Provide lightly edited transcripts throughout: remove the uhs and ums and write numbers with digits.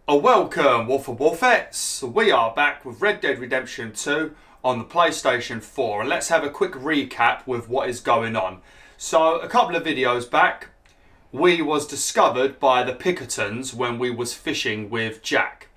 Welcome, WolfTheWolfettes. We are back with Red Dead Redemption 2 on the PlayStation 4, and let's have a quick recap with what is going on. So, a couple of videos back, we was discovered by the Pinkertons when we was fishing with Jack.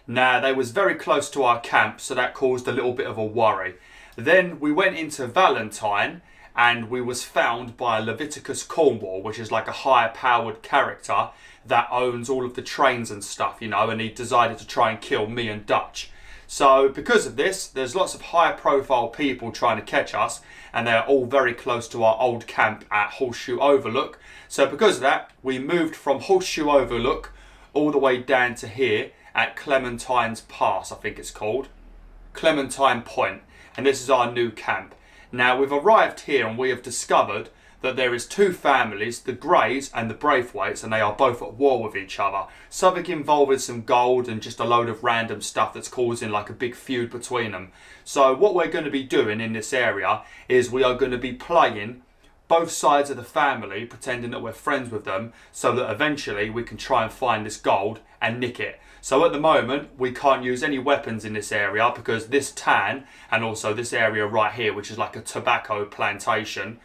Now, they was very close to our camp, so that caused a little bit of a worry. Then we went into Valentine, and we was found by Leviticus Cornwall, which is like a higher powered character that owns all of the trains and stuff, you know, and he decided to try and kill me and Dutch. So because of this, there's lots of high profile people trying to catch us, and they're all very close to our old camp at Horseshoe Overlook. So because of that, we moved from Horseshoe Overlook all the way down to here at Clementine's Pass, I think it's called. Clementine Point. And this is our new camp. Now we've arrived here and we have discovered that there is two families, the Greys and the Braithwaites, and they are both at war with each other. Something involving some gold and just a load of random stuff that's causing like a big feud between them. So what we're going to be doing in this area is we are going to be playing both sides of the family, pretending that we're friends with them, so that eventually we can try and find this gold and nick it. So at the moment, we can't use any weapons in this area because this tan, and also this area right here, which is like a tobacco plantation.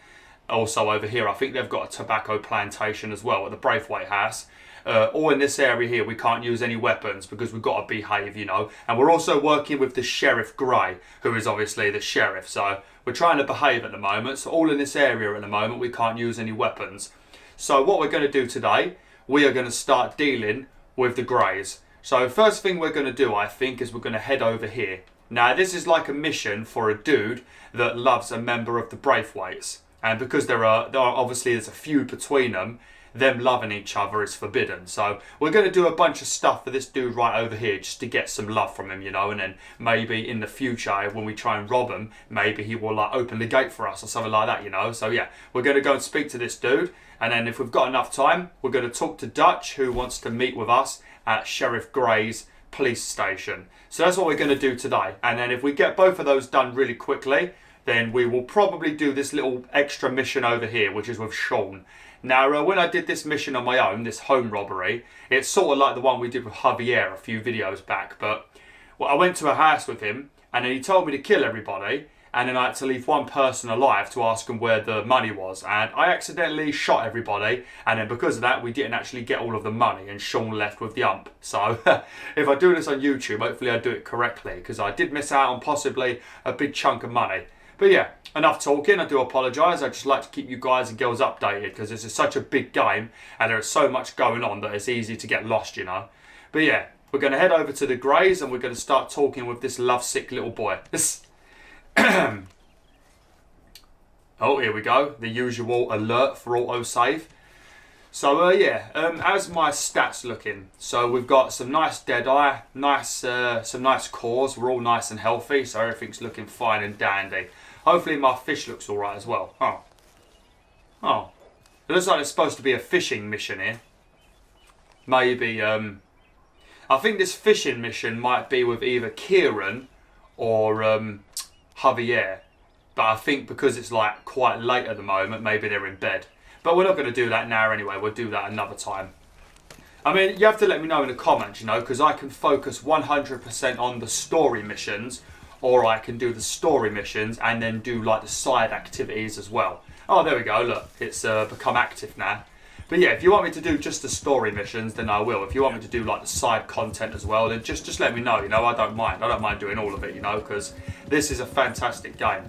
Also over here, I think they've got a tobacco plantation as well at the Braithwaite house. All in this area here, we can't use any weapons because we've got to behave, you know. And we're also working with the Sheriff Grey, who is obviously the sheriff. So we're trying to behave at the moment. So all in this area at the moment, we can't use any weapons. So what we're going to do today, we are going to start dealing with the Greys. So first thing we're going to do, I think, is we're going to head over here. Now this is like a mission for a dude that loves a member of the Braithwaites. And because there are obviously there's a feud between them loving each other is forbidden. So we're going to do a bunch of stuff for this dude right over here just to get some love from him, you know, and then maybe in the future when we try and rob him, maybe he will like open the gate for us or something like that, you know. So yeah, we're going to go and speak to this dude, and then if we've got enough time, we're going to talk to Dutch, who wants to meet with us at Sheriff Grey's police station. So that's what we're going to do today. And then if we get both of those done really quickly, then we will probably do this little extra mission over here, which is with Sean. Now, when I did this mission on my own, this home robbery, it's sort of like the one we did with Javier a few videos back. But well, I went to a house with him, and then he told me to kill everybody, and then I had to leave one person alive to ask him where the money was. And I accidentally shot everybody, and then because of that, we didn't actually get all of the money, and Sean left with the ump. So if I do this on YouTube, hopefully I do it correctly, because I did miss out on possibly a big chunk of money. But yeah, enough talking. I do apologise. I just like to keep you guys and girls updated because this is such a big game and there is so much going on that it's easy to get lost, you know. But yeah, we're going to head over to the Greys and we're going to start talking with this lovesick little boy. Oh, here we go. The usual alert for autosave. So yeah, how's my stats looking? So we've got some nice Deadeye, some nice cores. We're all nice and healthy, so everything's looking fine and dandy. Hopefully my fish looks alright as well. Oh. It looks like it's supposed to be a fishing mission here. Maybe, I think this fishing mission might be with either Kieran or Javier. But I think because it's like quite late at the moment, maybe they're in bed. But we're not going to do that now anyway. We'll do that another time. I mean, you have to let me know in the comments, you know, because I can focus 100% on the story missions, or I can do the story missions and then do like the side activities as well. Oh, there we go. Look, it's become active now. But yeah, if you want me to do just the story missions, then I will. If you want me to do like the side content as well, then just let me know, you know. I don't mind. I don't mind doing all of it, you know, because this is a fantastic game.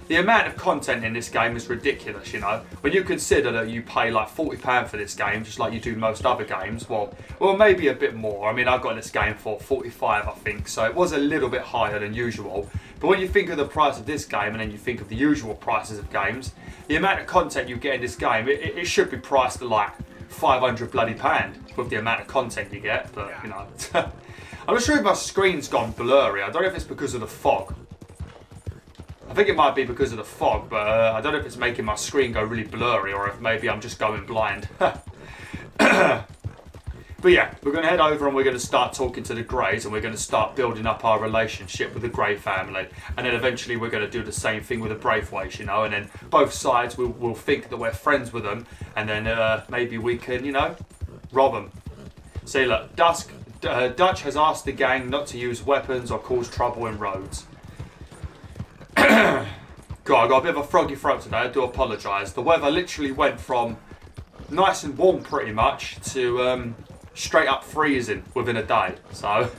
The amount of content in this game is ridiculous, you know. When you consider that you pay like £40 for this game, just like you do most other games, well, maybe a bit more. I mean, I got this game for 45, I think, so it was a little bit higher than usual. But when you think of the price of this game and then you think of the usual prices of games, the amount of content you get in this game, it should be priced at like 500 bloody pound with the amount of content you get. But, you know, I'm not sure if my screen's gone blurry. I don't know if it's because of the fog. I think it might be because of the fog, but I don't know if it's making my screen go really blurry or if maybe I'm just going blind. But yeah, we're going to head over and we're going to start talking to the Greys and we're going to start building up our relationship with the Grey family. And then eventually we're going to do the same thing with the Braithwaites, you know, and then both sides will think that we're friends with them and then maybe we can, you know, Rob 'em. See, look, Dutch has asked the gang not to use weapons or cause trouble in roads. God, I got a bit of a froggy throat today. I do apologise. The weather literally went from nice and warm pretty much to straight up freezing within a day. So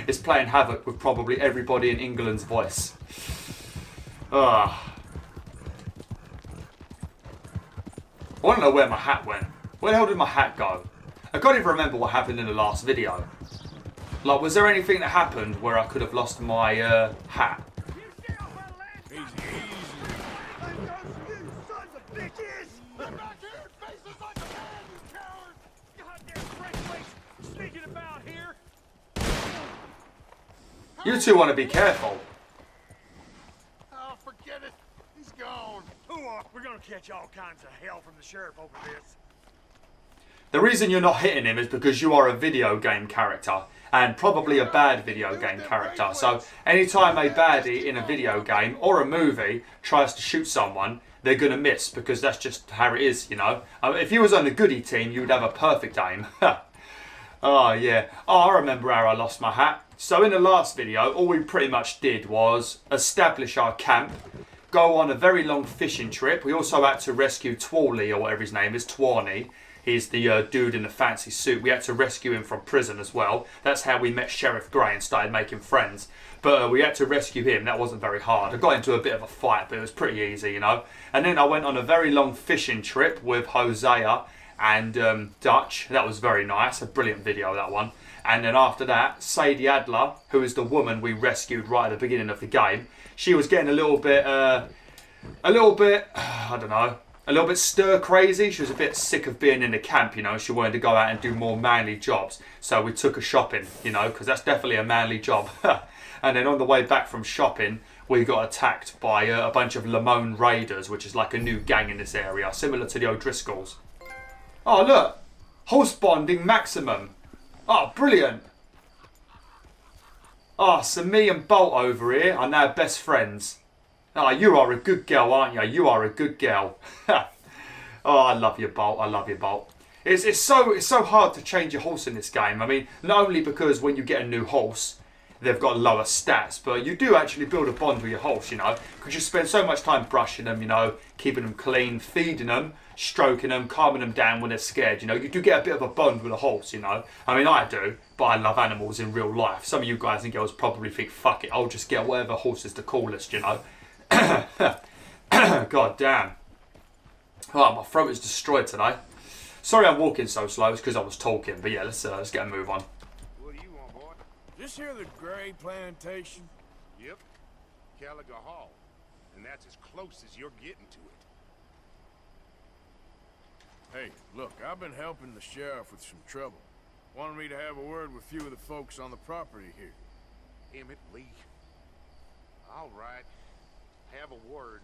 it's playing havoc with probably everybody in England's voice. I want to know where my hat went. Where the hell did my hat go? I can't even remember what happened in the last video. Like, was there anything that happened where I could have lost my hat? You two want to be careful. Oh, forget it. He's gone. We're gonna catch all kinds of hell from the sheriff over this. The reason you're not hitting him is because you are a video game character, and probably a bad video game character. So anytime a baddie in a video game or a movie tries to shoot someone, they're going to miss, because that's just how it is, you know. If you was on the goodie team, you would have a perfect aim. Oh, yeah. Oh, I remember how I lost my hat. So in the last video, all we pretty much did was establish our camp, go on a very long fishing trip. We also had to rescue Twally, or whatever his name is, Twarney. He's the dude in the fancy suit. We had to rescue him from prison as well. That's how we met Sheriff Grey and started making friends. But we had to rescue him. That wasn't very hard. I got into a bit of a fight, but it was pretty easy, you know. And then I went on a very long fishing trip with Hosea and Dutch. That was very nice. A brilliant video, that one. And then after that, Sadie Adler, who is the woman we rescued right at the beginning of the game, she was getting a little bit, I don't know, a little bit stir crazy. She was a bit sick of being in the camp, you know. She wanted to go out and do more manly jobs. So we took her shopping, you know, because that's definitely a manly job. And then on the way back from shopping, we got attacked by a bunch of Lamone Raiders, which is like a new gang in this area, similar to the O'Driscolls. Oh, look. Horse bonding maximum. Oh, brilliant. Oh, so me and Bolt over here are now best friends. Oh, you are a good girl, aren't you? You are a good girl. Oh, I love you, Bolt. I love you, Bolt. It's so hard to change your horse in this game. I mean, not only because when you get a new horse, they've got lower stats, but you do actually build a bond with your horse, you know, because you spend so much time brushing them, you know, keeping them clean, feeding them, stroking them, calming them down when they're scared, you know. You do get a bit of a bond with a horse, you know. I mean, I do, but I love animals in real life. Some of you guys and girls probably think, fuck it, I'll just get whatever horse is the coolest, you know. God damn. Oh, my throat is destroyed today. Sorry I'm walking so slow, it's because I was talking, but yeah, let's get a move on. What do you want, boy? This here the Gray Plantation? Yep. Caliga Hall. And that's as close as you're getting to it. Hey, look, I've been helping the sheriff with some trouble. Wanted me to have a word with a few of the folks on the property here. Emmett Lee. All right. Have a word.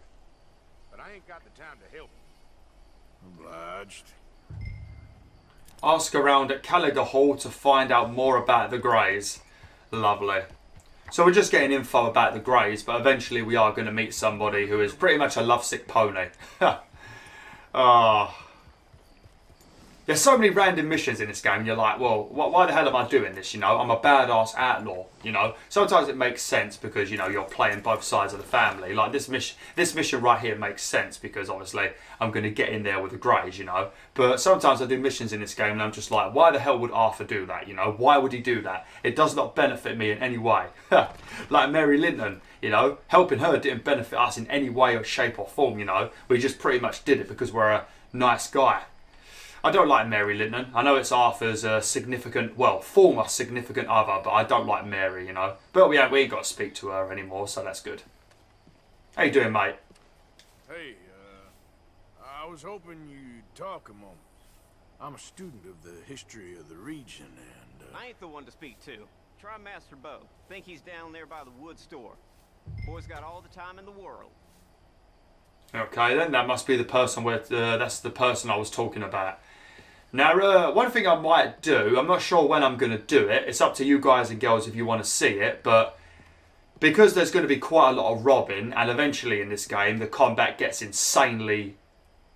But I ain't got the time to help you. Obliged. Ask around at Caliga Hall to find out more about the Greys. Lovely. So we're just getting info about the Greys, but eventually we are going to meet somebody who is pretty much a lovesick pony. Ah. There's so many random missions in this game, and you're like, well, why the hell am I doing this, you know? I'm a badass outlaw, you know? Sometimes it makes sense because, you know, you're playing both sides of the family. Like, this mission right here makes sense because, obviously, I'm going to get in there with the Greys, you know? But sometimes I do missions in this game, and I'm just like, why the hell would Arthur do that, you know? Why would he do that? It does not benefit me in any way. Like Mary Linton, you know? Helping her didn't benefit us in any way or shape or form, you know? We just pretty much did it because we're a nice guy. I don't like Mary Linton. I know it's Arthur's former significant other, but I don't like Mary, you know. But we ain't got to speak to her anymore, so that's good. How you doing, mate? Hey, I was hoping you'd talk a moment. I'm a student of the history of the region, and I ain't the one to speak to. Try Master Bo. Think he's down there by the wood store. Boy's got all the time in the world. Okay, then that must be the person that's the person I was talking about. Now, one thing I might do, I'm not sure when I'm going to do it. It's up to you guys and girls if you want to see it, but because there's going to be quite a lot of robbing, and eventually in this game the combat gets insanely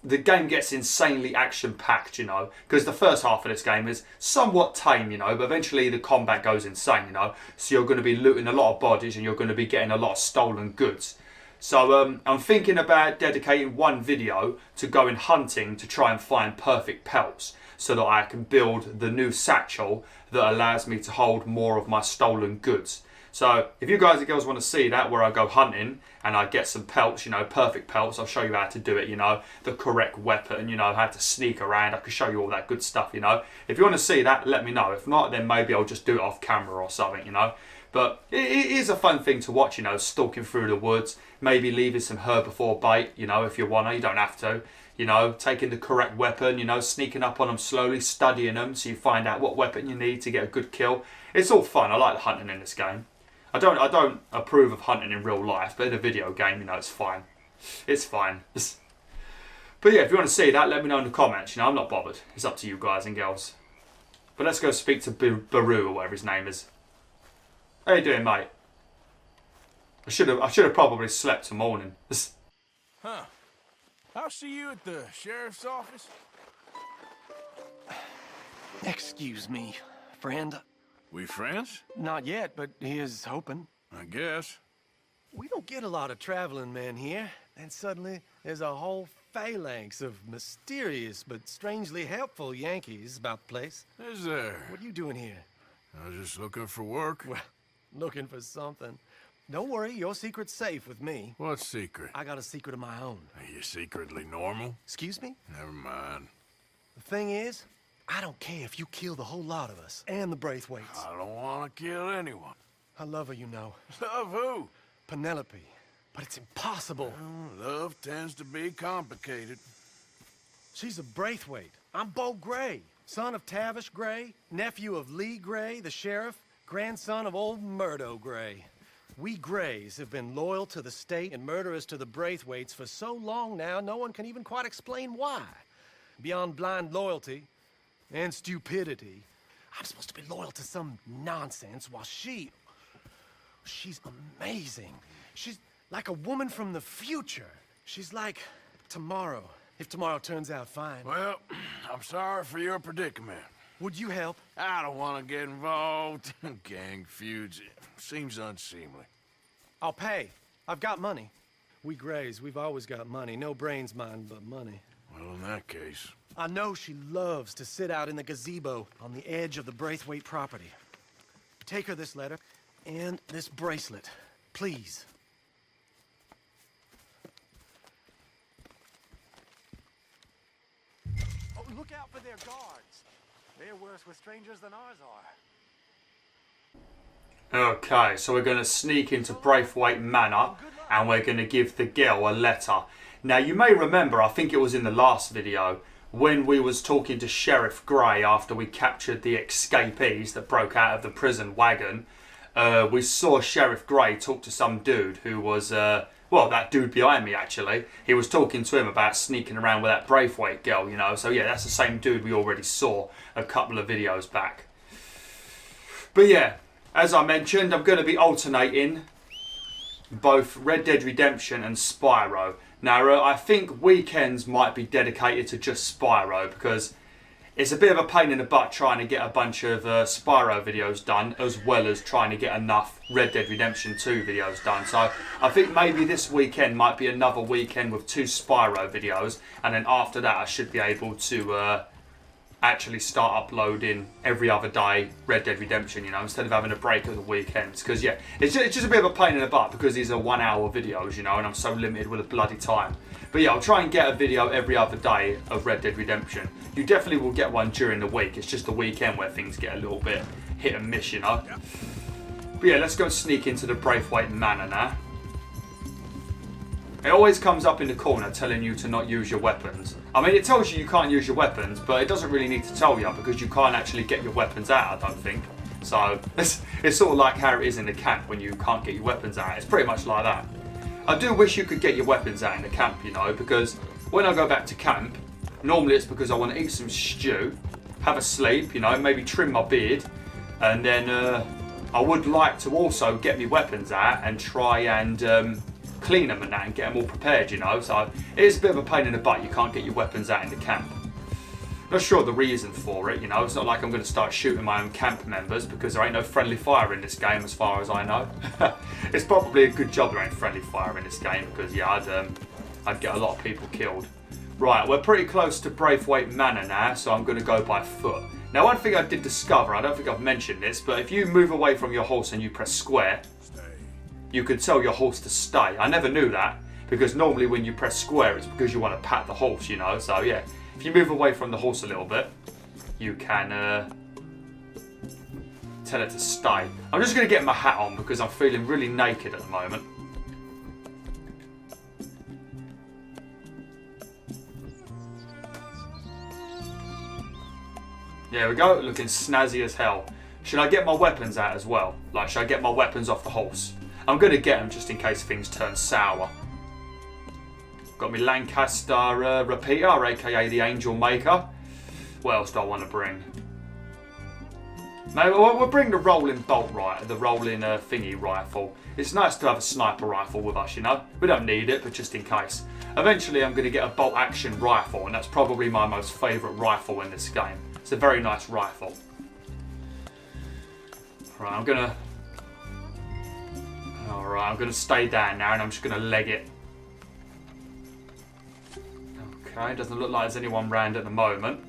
the game gets insanely action-packed, you know, because the first half of this game is somewhat tame, you know, but eventually the combat goes insane, you know, so you're going to be looting a lot of bodies and you're going to be getting a lot of stolen goods. So I'm thinking about dedicating one video to going hunting to try and find perfect pelts so that I can build the new satchel that allows me to hold more of my stolen goods. So if you guys and girls want to see that, where I go hunting and I get some pelts, you know, perfect pelts, I'll show you how to do it, you know, the correct weapon, you know, how to sneak around, I can show you all that good stuff, you know. If you want to see that, let me know. If not, then maybe I'll just do it off camera or something, you know. But it is a fun thing to watch, you know, stalking through the woods, maybe leaving some herbivore bait, you know, if you want to, you don't have to. You know, taking the correct weapon, you know, sneaking up on them slowly, studying them so you find out what weapon you need to get a good kill. It's all fun. I like the hunting in this game. I don't approve of hunting in real life, but in a video game, you know, it's fine. It's fine. But yeah, if you want to see that, let me know in the comments. You know, I'm not bothered. It's up to you guys and girls. But let's go speak to Baru or whatever his name is. How you doing, mate? I should have probably slept till morning. Huh. I'll see you at the sheriff's office. Excuse me, friend. We friends? Not yet, but he is hoping. I guess. We don't get a lot of traveling men here, and suddenly there's a whole phalanx of mysterious but strangely helpful Yankees about the place. Is there? What are you doing here? I was just looking for work. Well, looking for something. Don't worry, your secret's safe with me. What secret? I got a secret of my own. Are you secretly normal? Excuse me? Never mind. The thing is, I don't care if you kill the whole lot of us, and the Braithwaites. I don't want to kill anyone. I love her, you know. Love who? Penelope. But it's impossible. Well, love tends to be complicated. She's a Braithwaite. I'm Bo Gray, son of Tavish Gray, nephew of Lee Gray, the sheriff, grandson of old Murdo Gray. We Grays have been loyal to the state and murderers to the Braithwaites for so long now, no one can even quite explain why. Beyond blind loyalty and stupidity, I'm supposed to be loyal to some nonsense while she's amazing. She's like a woman from the future. She's like tomorrow, if tomorrow turns out fine. Well, I'm sorry for your predicament. Would you help? I don't want to get involved in gang feuds. It seems unseemly. I'll pay. I've got money. We Grays, we've always got money. No brains, mind, but money. Well, in that case... I know she loves to sit out in the gazebo on the edge of the Braithwaite property. Take her this letter and this bracelet, please. Oh, look out for their guards. They're worse with strangers than ours are. Okay, so we're going to sneak into Braithwaite Manor and we're going to give the girl a letter. Now, you may remember, I think it was in the last video, when we was talking to Sheriff Gray after we captured the escapees that broke out of the prison wagon, we saw Sheriff Gray talk to some dude who was, well, that dude behind me actually. He was talking to him about sneaking around with that Braithwaite girl, you know. So yeah, that's the same dude we already saw a couple of videos back. But yeah, as I mentioned, I'm going to be alternating both Red Dead Redemption and Spyro. Now, I think weekends might be dedicated to just Spyro because it's a bit of a pain in the butt trying to get a bunch of Spyro videos done as well as trying to get enough Red Dead Redemption 2 videos done. So I think maybe this weekend might be another weekend with 2 Spyro videos, and then after that I should be able to actually start uploading every other day Red Dead Redemption, you know, instead of having a break at the weekends. Because yeah, it's just a bit of a pain in the butt because these are 1 hour videos, you know, and I'm so limited with a bloody time. But yeah, I'll try and get a video every other day of Red Dead Redemption. You definitely will get one during the week. It's just the weekend where things get a little bit hit and miss, you know. But yeah, let's go sneak into the Braithwaite Manor now. It always comes up in the corner telling you to not use your weapons. I mean, it tells you can't use your weapons, but it doesn't really need to tell you because you can't actually get your weapons out, I don't think. So, it's sort of like how it is in the camp when you can't get your weapons out. It's pretty much like that. I do wish you could get your weapons out in the camp, you know, because when I go back to camp, normally it's because I want to eat some stew, have a sleep, you know, maybe trim my beard, and then I would like to also get my weapons out and try and clean them and that and get them all prepared, you know. So it is a bit of a pain in the butt. You can't get your weapons out in the camp. Not sure the reason for it, you know. It's not like I'm going to start shooting my own camp members because there ain't no friendly fire in this game as far as I know. It's probably a good job there ain't friendly fire in this game because, yeah, I'd get a lot of people killed. Right, we're pretty close to Braithwaite Manor now, so I'm going to go by foot. Now, one thing I did discover, I don't think I've mentioned this, but if you move away from your horse and you press square, you can tell your horse to stay. I never knew that, because normally when you press square, it's because you want to pat the horse, you know. So, yeah, if you move away from the horse a little bit, you can tell it to stay. I'm just going to get my hat on because I'm feeling really naked at the moment. There we go, looking snazzy as hell. Should I get my weapons out as well? Like, should I get my weapons off the horse? I'm going to get them just in case things turn sour. Got me Lancaster repeater, aka the Angel Maker. What else do I want to bring? Maybe we'll bring the rolling bolt rifle, the rolling thingy rifle. It's nice to have a sniper rifle with us, you know. We don't need it, but just in case. Eventually I'm going to get a bolt action rifle, and that's probably my most favourite rifle in this game. It's a very nice rifle. Right, I'm gonna stay down now and I'm just gonna leg it. Okay, doesn't look like there's anyone round at the moment.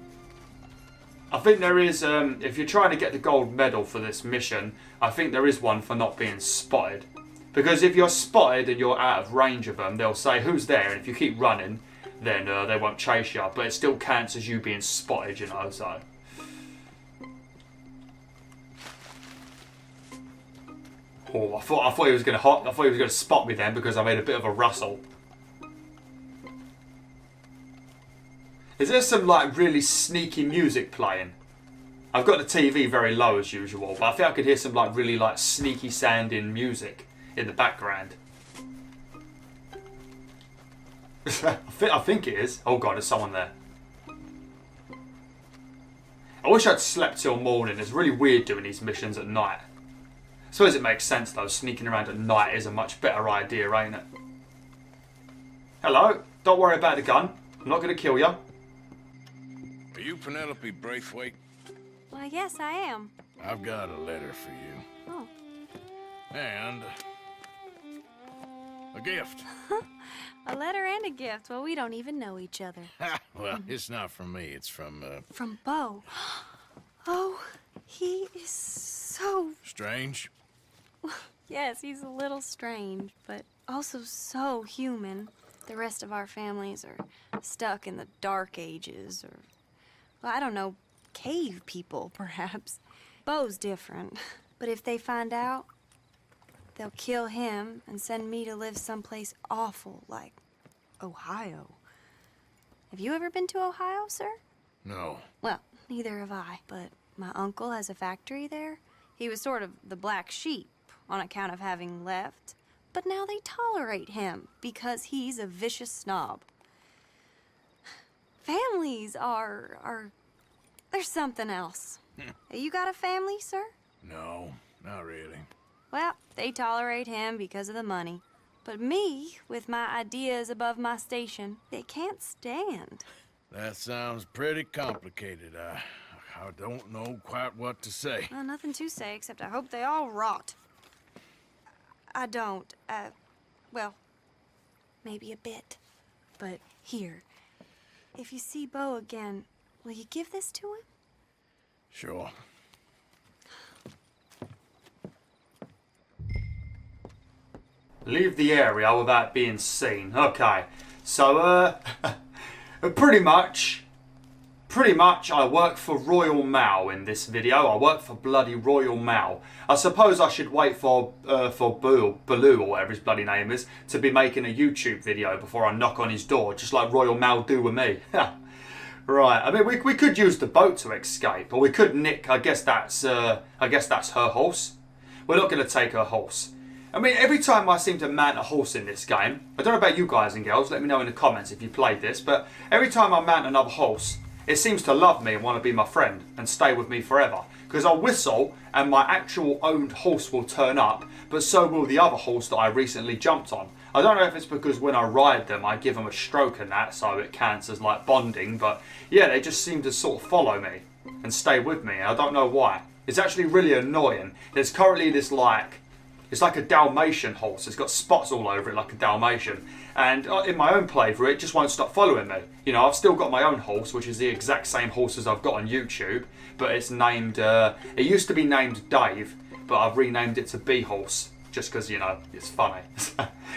I think there is, if you're trying to get the gold medal for this mission, I think there is one for not being spotted. Because if you're spotted and you're out of range of them, they'll say who's there, and if you keep running, then they won't chase you. But it still counts as you being spotted, you know, so. Oh, I thought he was going to hop. I thought he was going to spot me then because I made a bit of a rustle. Is there some like really sneaky music playing? I've got the TV very low as usual, but I think I could hear some like really like sneaky sounding music in the background. I think it is. Oh god, there's someone there. I wish I'd slept till morning. It's really weird doing these missions at night. I suppose it makes sense though, sneaking around at night is a much better idea, ain't it? Hello, don't worry about the gun. I'm not going to kill you. Are you Penelope Braithwaite? Why, yes, I am. I've got a letter for you. Oh. And a gift. A letter and a gift. Well, we don't even know each other. Well, it's not from me. It's from, From Beau. Oh, he is so... Strange? Yes, he's a little strange, but also so human. The rest of our families are stuck in the Dark Ages, or, well, I don't know, cave people, perhaps. Beau's different, but if they find out, they'll kill him and send me to live someplace awful, like Ohio. Have you ever been to Ohio, sir? No. Well, neither have I, but my uncle has a factory there. He was sort of the black sheep on account of having left, but now they tolerate him because he's a vicious snob. Families are there's something else. You got a family, sir? No, not really. Well, they tolerate him because of the money. But me, with my ideas above my station, they can't stand. That sounds pretty complicated. I don't know quite what to say. Well, nothing to say, except I hope they all rot. I don't, well, maybe a bit. But here, if you see Beau again, will you give this to him? Sure. Leave the area without being seen. Okay, so pretty much I work for Royal Mail in this video. I work for bloody Royal Mail. I suppose I should wait for Baloo, or whatever his bloody name is, to be making a YouTube video before I knock on his door, just like Royal Mail do with me. Right, I mean, we could use the boat to escape, or we could nick, I guess that's her horse. We're not going to take her horse. I mean, every time I seem to mount a horse in this game, I don't know about you guys and girls, let me know in the comments if you played this, but every time I mount another horse, it seems to love me and want to be my friend and stay with me forever. Because I'll whistle and my actual owned horse will turn up, but so will the other horse that I recently jumped on. I don't know if it's because when I ride them, I give them a stroke and that, so it counts as like bonding. But yeah, they just seem to sort of follow me and stay with me. I don't know why. It's actually really annoying. There's currently this like, it's like a Dalmatian horse. It's got spots all over it like a Dalmatian. And in my own playthrough, it just won't stop following me. You know, I've still got my own horse, which is the exact same horse as I've got on YouTube. But it's named, it used to be named Dave, but I've renamed it to B-Horse. Just because, you know, it's funny.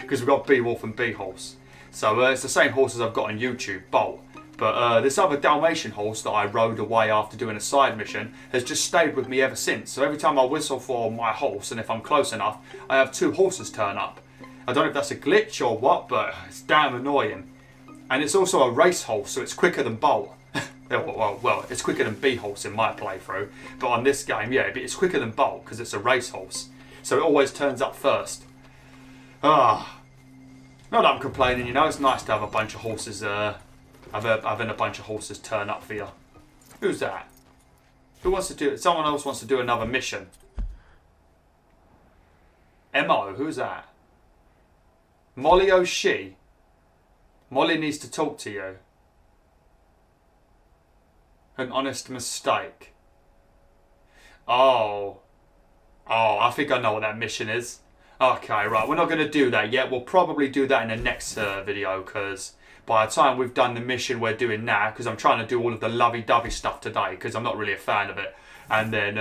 Because we've got B-Wolf and B-Horse. So it's the same horse as I've got on YouTube, Bolt. But this other Dalmatian horse that I rode away after doing a side mission has just stayed with me ever since. So every time I whistle for my horse, and if I'm close enough, I have 2 horses turn up. I don't know if that's a glitch or what, but it's damn annoying. And it's also a race horse, so it's quicker than Bolt. well, it's quicker than B-Horse in my playthrough. But on this game, yeah, it's quicker than Bolt because it's a race horse. So it always turns up first. Not that I'm complaining, you know, it's nice to have a bunch of horses, having a bunch of horses turn up for you. Who's that? Who wants to do it? Someone else wants to do another mission. MO, who's that? Molly O'Shea. Molly needs to talk to you. An honest mistake. Oh, I think I know what that mission is. Okay, right, we're not going to do that yet. We'll probably do that in the next video, because by the time we've done the mission we're doing now, because I'm trying to do all of the lovey-dovey stuff today, because I'm not really a fan of it. And then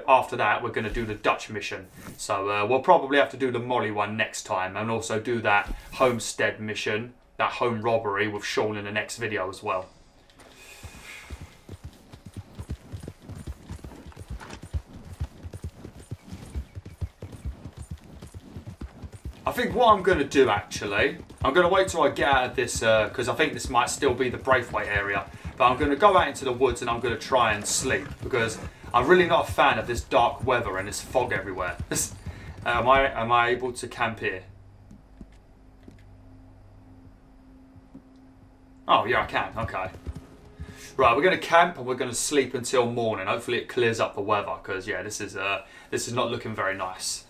after that, we're going to do the Dutch mission. So we'll probably have to do the Molly one next time, and also do that homestead mission, that home robbery with Sean in the next video as well. I think what I'm going to do actually, I'm going to wait till I get out of this, because I think this might still be the Braithwaite area, but I'm going to go out into the woods and I'm going to try and sleep, because I'm really not a fan of this dark weather and this fog everywhere. Am I able to camp here? Oh yeah, I can, okay. Right, we're going to camp and we're going to sleep until morning. Hopefully it clears up the weather, because yeah, this is not looking very nice.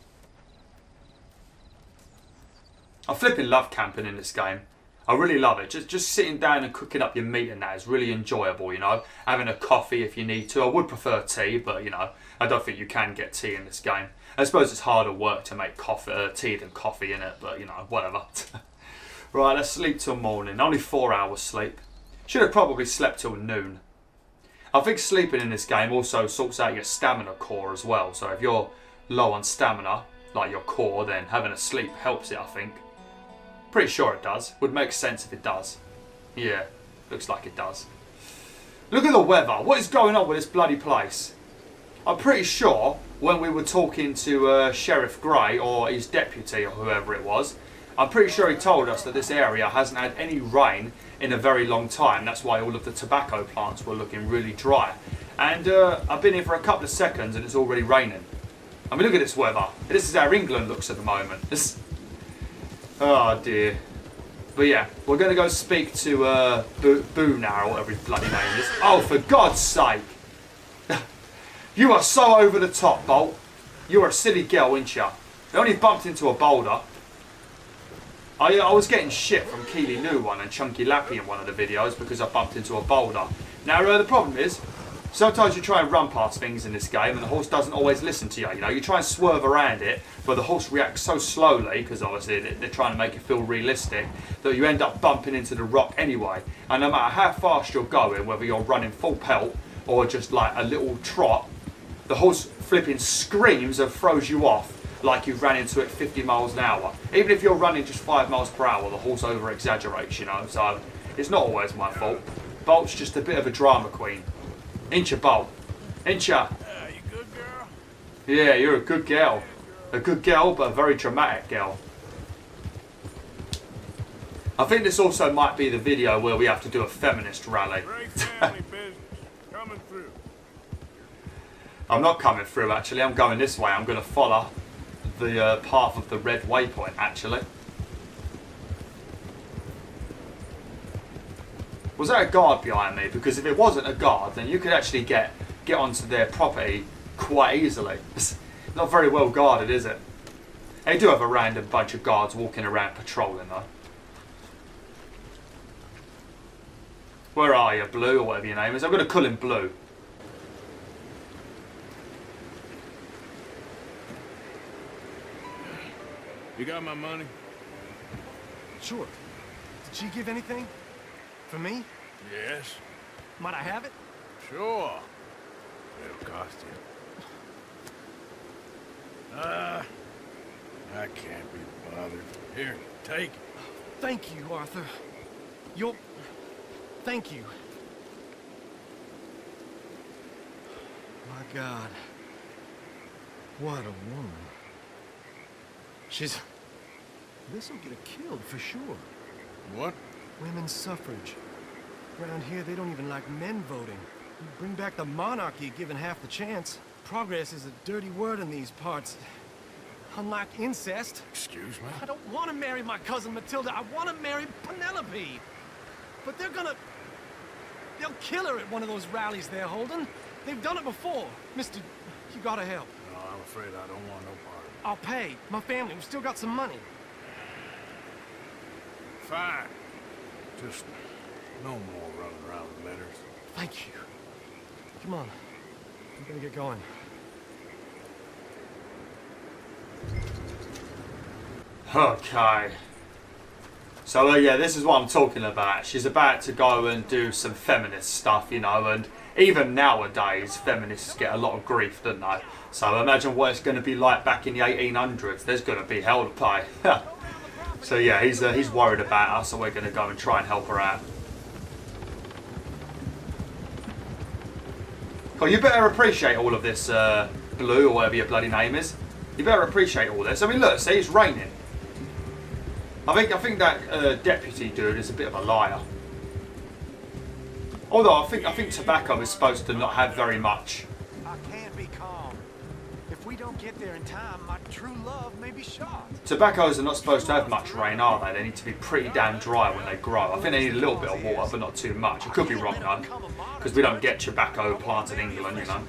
I flipping love camping in this game. I really love it. Just sitting down and cooking up your meat and that is really enjoyable, you know. Having a coffee if you need to. I would prefer tea, but you know, I don't think you can get tea in this game. I suppose it's harder work to make tea than coffee in it, but you know, whatever. Right, let's sleep till morning. Only 4 hours sleep. Should have probably slept till noon. I think sleeping in this game also sorts out your stamina core as well. So if you're low on stamina, like your core, then having a sleep helps it, I think. Pretty sure it does. Would make sense if it does. Yeah, looks like it does. Look at the weather. What is going on with this bloody place? I'm pretty sure when we were talking to Sheriff Gray, or his deputy, or whoever it was, I'm pretty sure he told us that this area hasn't had any rain in a very long time. That's why all of the tobacco plants were looking really dry. And I've been here for a couple of seconds and it's already raining. I mean, look at this weather. This is how England looks at the moment. Oh dear. But yeah, we're going to go speak to Boo now, or whatever his bloody name is. Oh, for God's sake! You are so over the top, Bolt. You're a silly girl, ain't you? I only bumped into a boulder. I was getting shit from Keely New one and Chunky Lappy in one of the videos because I bumped into a boulder. Now the problem is, sometimes you try and run past things in this game and the horse doesn't always listen to you. You know, you try and swerve around it, but the horse reacts so slowly, because obviously they're trying to make it feel realistic, that you end up bumping into the rock anyway. And no matter how fast you're going, whether you're running full pelt or just like a little trot, the horse flipping screams and throws you off like you've ran into it 50 miles an hour. Even if you're running just 5 miles per hour, the horse over exaggerates, you know, so it's not always my fault. Bolt's just a bit of a drama queen. Ain't ya, Bolt? Ain't ya? Yeah, you good girl? Yeah, you're a good girl. A good girl, but a very dramatic girl. I think this also might be the video where we have to do a feminist rally. Great family business. Coming through. I'm not coming through, actually. I'm going this way. I'm going to follow the path of the red waypoint, actually. Was that a guard behind me? Because if it wasn't a guard, then you could actually get onto their property quite easily. It's not very well guarded, is it? They do have a random bunch of guards walking around patrolling though. Where are you, Blue, or whatever your name is? I'm going to call him Blue. You got my money? Sure. Did she give anything? For me? Yes. Might I have it? Sure. It'll cost you. I can't be bothered. Here, take it. Thank you, Arthur. Thank you. My God. What a woman. This'll get her killed for sure. What? Women's suffrage. Around here, they don't even like men voting. Bring back the monarchy given half the chance. Progress is a dirty word in these parts. Unlike incest. Excuse me? I don't want to marry my cousin Matilda. I want to marry Penelope. But they'll kill her at one of those rallies they're holding. They've done it before. Mister, you gotta help. No, I'm afraid I don't want no part. I'll pay. My family, we've still got some money. Fine. Just no more running around with letters. Thank you. Come on. I'm gonna get going. Okay. So yeah, this is what I'm talking about. She's about to go and do some feminist stuff, you know, and even nowadays, feminists get a lot of grief, don't they? So imagine what it's going to be like back in the 1800s. There's going to be hell to pay. So yeah, he's worried about us, so we're going to go and try and help her out. Oh, you better appreciate all of this, Blue, or whatever your bloody name is. You better appreciate all this. I mean, look, see, it's raining. I think that deputy dude is a bit of a liar. Although I think tobacco is supposed to not have very much. I can't be calm. If we don't get there in time, my true love may be shot. Tobaccos are not supposed to have much rain, are they? They need to be pretty damn dry when they grow. I think they need a little bit of water, but not too much. I could be wrong though, because we don't get tobacco plants in England, you know.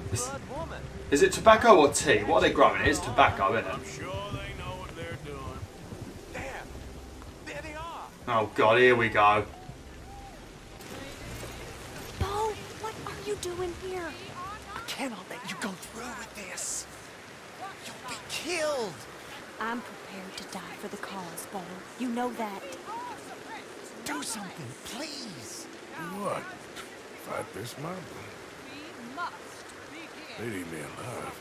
Is it tobacco or tea? What are they growing? It is tobacco, isn't it? I'm sure they know what they're doing. There they are. Oh God, here we go. Bo, what are you doing here? I cannot let you go through with this. You'll be killed. I'm prepared to die for the cause, Bo. You know that. Do something, please. What? Fight this mob? They need me alive.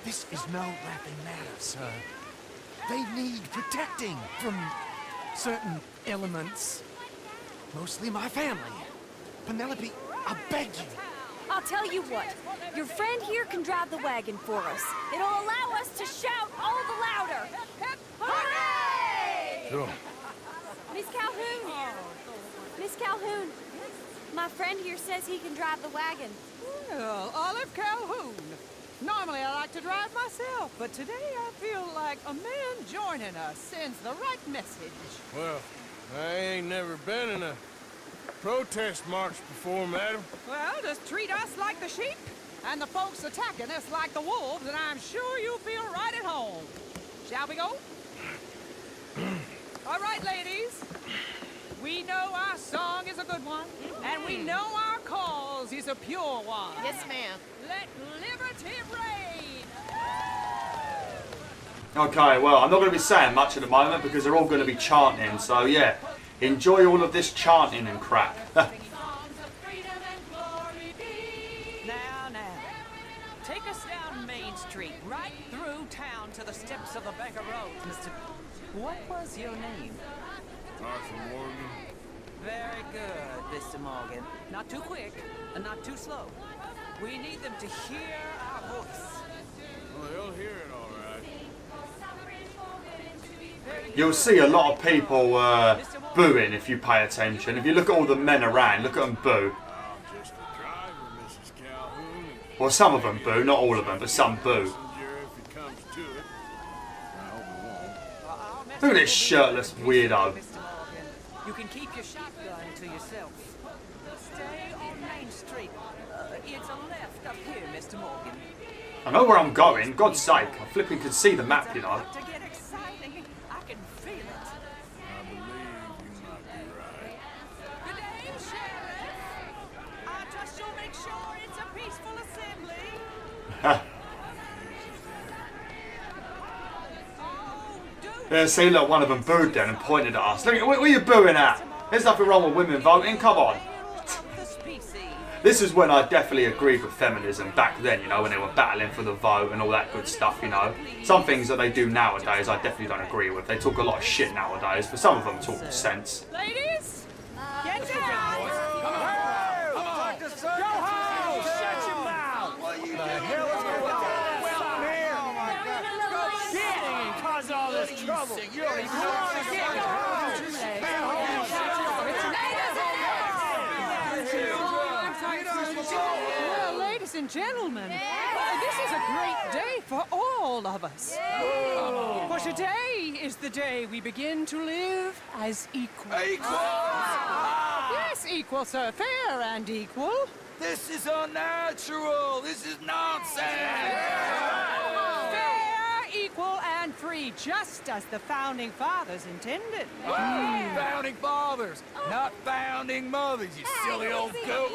This is no laughing matter, sir. They need protecting from certain elements. Mostly my family. Penelope, I beg you. I'll tell you what. Your friend here can drive the wagon for us. It'll allow us to shout all the louder. Hooray! Sure. Miss Calhoun! Miss Calhoun! My friend here says he can drive the wagon. Well, Olive Calhoun. Normally I like to drive myself, but today I feel like a man joining us sends the right message. Well, I ain't never been in a protest march before, madam. Well, just treat us like the sheep, and the folks attacking us like the wolves, and I'm sure you'll feel right at home. Shall we go? All right, ladies. We know our song is a good one, and we know our cause is a pure one. Yes, ma'am. Let liberty reign! Okay, well, I'm not going to be saying much at the moment because they're all going to be chanting. So yeah, enjoy all of this chanting and crap. Now, take us down Main Street, right through town to the steps of the Banker Road, Mr. What was your name? Arthur Moragan. Very good, Mr. Morgan. Not too quick, and not too slow. We need them to hear our voice. Well, they'll hear it all right. You'll see a lot of people booing if you pay attention. If you look at all the men around, look at them boo. I'm just the driver, Mrs. Calhoun. Well, some of them boo, not all of them, but some boo. Messenger if it comes to it. I hope it won't. Look at this shirtless weirdo. Mr. Morgan, you can keep your shotgun to yourself. Stay on Main Street. It's a left up here, Mr. Morgan. I know where I'm going, God's sake. I flipping can see the map, you know. To get excited. Yeah, see, look, one of them booed then and pointed at us. Look, what are you booing at? There's nothing wrong with women voting, come on. This is when I definitely agreed with feminism back then, you know, when they were battling for the vote and all that good stuff, you know. Some things that they do nowadays I definitely don't agree with. They talk a lot of shit nowadays, but some of them talk sense. Ladies, get down! Come on! Go home! Shut your mouth! What are you doing? Cause all this trouble. You don't even know what to Well, ladies and gentlemen, this is a great day for all of us. For today is the day we begin to live as equals. Yes, equal, sir. Fair and equal. This is unnatural. This is nonsense. Fair, equal, and free, just as the Founding Fathers intended. Founding fathers, not founding mothers, you silly old goat.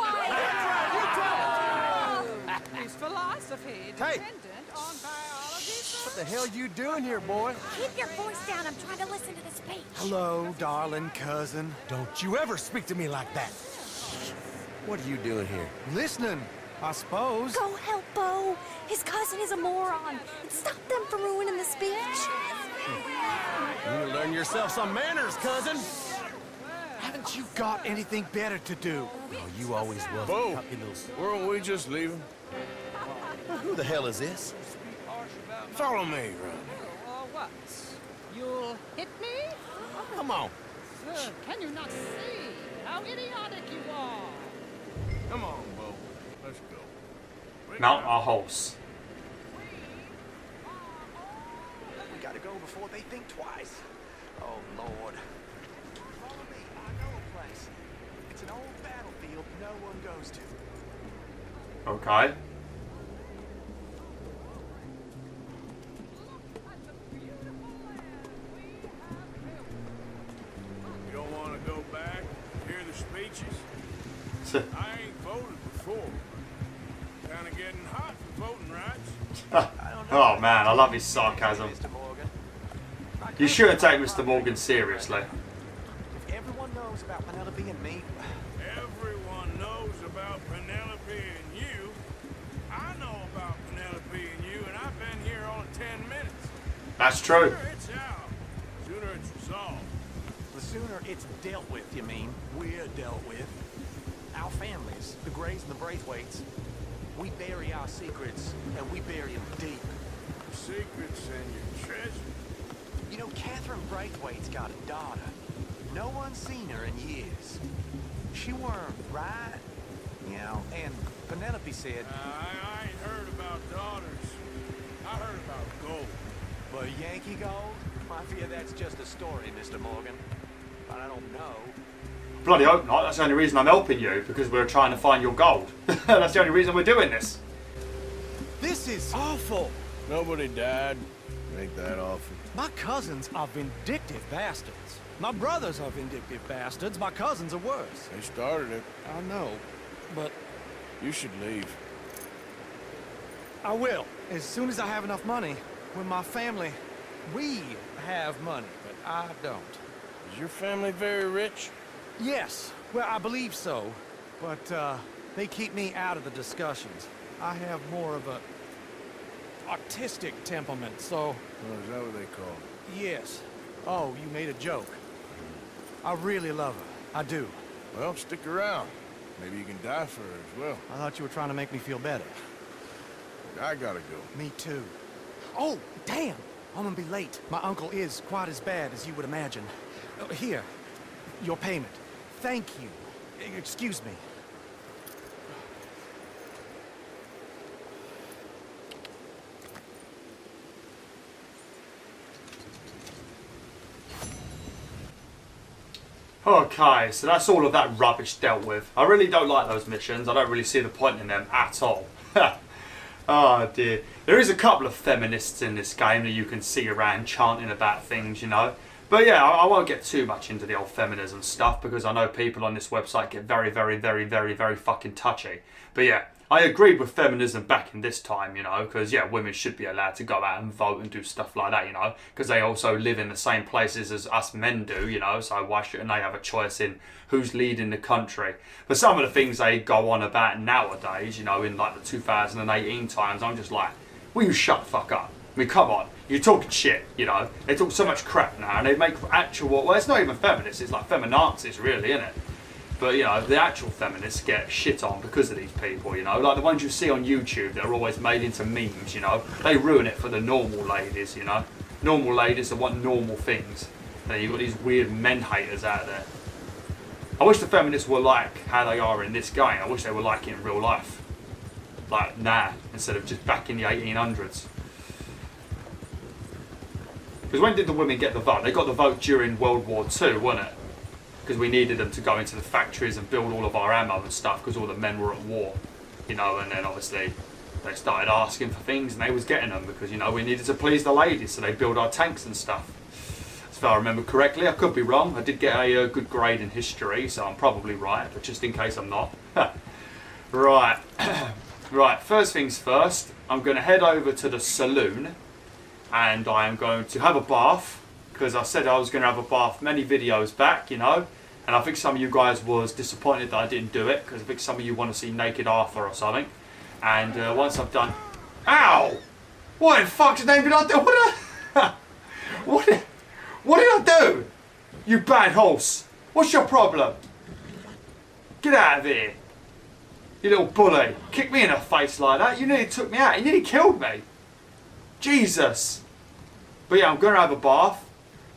His philosophy dependent on biology. What the hell you doing here, boy? Keep your voice down. I'm trying to listen to the speech. Hello, darling cousin. Don't you ever speak to me like that. What are you doing here? Listening, I suppose. Go help Bo. His cousin is a moron. And stop them from ruining the speech. You learn yourself some manners, cousin. Haven't you got anything better to do? Oh, you always was. Bo, weren't we just leaving? Who the hell is this? Follow me, Ron. Or what? You'll hit me? Come on. Sir, can you not see how idiotic you are? Come on, Bo. Let's go. Mount our horse. We gotta go before they think twice. Oh, Lord. Follow me. I know a place. It's an old battlefield no one goes to. Okay. You don't want to go back, hear the speeches? I ain't voted before. Kind of getting hot for voting rights. Oh man, I love his sarcasm. Mr. Morgan. You shouldn't take Mr. Morgan seriously. If everyone knows about Penelope and me, Everyone knows about Penelope and you. I know about Penelope and you, and I've been here all of 10 minutes. That's true. Sooner it's out, sooner it's resolved. the sooner it's dealt with, you mean, we're dealt with. Our families, the Grays and the Braithwaites, we bury our secrets, and we bury them deep. Your secrets and your treasure. You know, Catherine Braithwaite's got a daughter. No one's seen her in years. She weren't right, you know, and Penelope said... I ain't heard about daughters. I heard about gold. But Yankee gold? I fear that's just a story, Mr. Morgan. But I don't know. Bloody hope not. That's the only reason I'm helping you, because we're trying to find your gold. That's the only reason we're doing this. This is awful. Nobody died. Ain't that awful. My cousins are vindictive bastards. My brothers are vindictive bastards. My cousins are worse. They started it. I know, but You should leave. I will. As soon as I have enough money. When my family, we have money, but I don't. Is your family very rich? Yes, well, I believe so. But, they keep me out of the discussions. I have more of a artistic temperament, so... Oh, is that what they call it? Yes. Oh, you made a joke. I really love her. I do. Well, stick around. Maybe you can die for her as well. I thought you were trying to make me feel better. I gotta go. Me too. Oh, damn! I'm gonna be late. My uncle is quite as bad as you would imagine. Here, your payment. Thank you. Excuse me. Okay, so that's all of that rubbish dealt with. I really don't like those missions. I don't really see the point in them at all. Oh dear. There is a couple of feminists in this game that you can see around chanting about things, you know. But yeah, I won't get too much into the old feminism stuff because I know people on this website get very, very, very, very, very fucking touchy. But yeah, I agreed with feminism back in this time, you know, because, yeah, women should be allowed to go out and vote and do stuff like that, you know, because they also live in the same places as us men do, you know, so why shouldn't they have a choice in who's leading the country? But some of the things they go on about nowadays, you know, in like the 2018 times, I'm just like, will you shut the fuck up? I mean, come on, you're talking shit, you know, they talk so much crap now, and they make actual, well, it's not even feminists, it's like feminazis, really, isn't it? But, you know, the actual feminists get shit on because of these people, you know. Like the ones you see on YouTube that are always made into memes, you know. They ruin it for the normal ladies, you know. Normal ladies that want normal things. And then you've got these weird men haters out there. I wish the feminists were like how they are in this game. I wish they were like it in real life. Like, nah, instead of just back in the 1800s. Because when did the women get the vote? They got the vote during World War II, wasn't it? Because we needed them to go into the factories and build all of our ammo and stuff because all the men were at war, you know, and then obviously they started asking for things and they was getting them because, you know, we needed to please the ladies, so they built our tanks and stuff. If I remember correctly, I could be wrong. I did get a good grade in history, so I'm probably right, but just in case I'm not. Right, right, first things first, I'm going to head over to the saloon and I am going to have a bath because I said I was going to have a bath many videos back, you know. And I think some of you guys was disappointed that I didn't do it because I think some of you want to see naked Arthur or something. And once I've done... Ow! What in fuck's name did I do? What did I do? You bad horse. What's your problem? Get out of here. You little bully. Kick me in the face like that. You nearly took me out. You nearly killed me. Jesus. But yeah, I'm going to have a bath.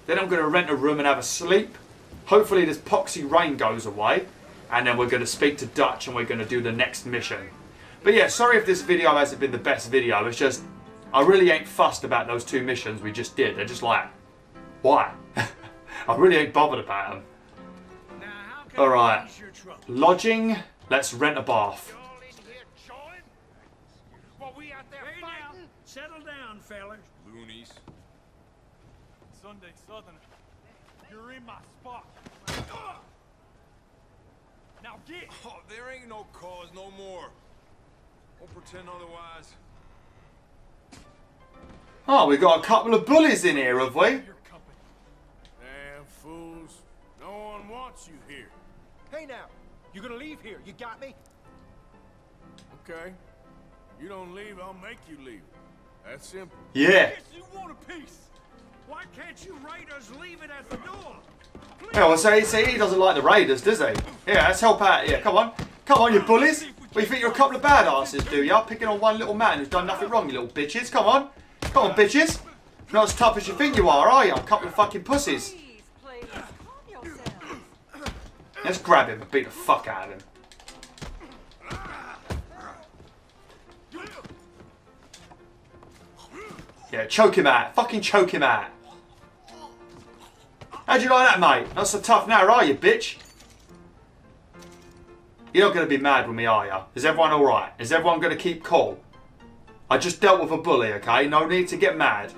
Then I'm going to rent a room and have a sleep. Hopefully this poxy rain goes away, and then we're going to speak to Dutch and we're going to do the next mission. But yeah, sorry if this video hasn't been the best video. It's just, I really ain't fussed about those 2 missions we just did. They're just like, why? I really ain't bothered about them. Alright, lodging, let's rent a bath. Settle down, fellas. Loonies. Sunday Southerner, you're in my spot. Now get! Oh, there ain't no cause no more. Won't pretend otherwise. Oh, we got a couple of bullies in here, have we? Damn fools. No one wants you here. Hey now, you gonna leave here? You got me? Okay. You don't leave, I'll make you leave. That's simple. Yeah. Yes, you want a piece. Why can't you raiders leave it at the door? Yeah, well, see, he doesn't like the raiders, does he? Yeah, let's help out. Yeah, come on. Come on, you bullies. Well, you think you're a couple of badasses, do ya? Picking on one little man who's done nothing wrong, you little bitches. Come on. Come on, bitches. Not as tough as you think you are you? A couple of fucking pussies. Please, calm yourselves. Let's grab him and beat the fuck out of him. Yeah, choke him out. Fucking choke him out. How'd you like that, mate? Not so tough now, are you, bitch? You're not going to be mad with me, are you? Is everyone alright? Is everyone going to keep cool? I just dealt with a bully, okay? No need to get mad.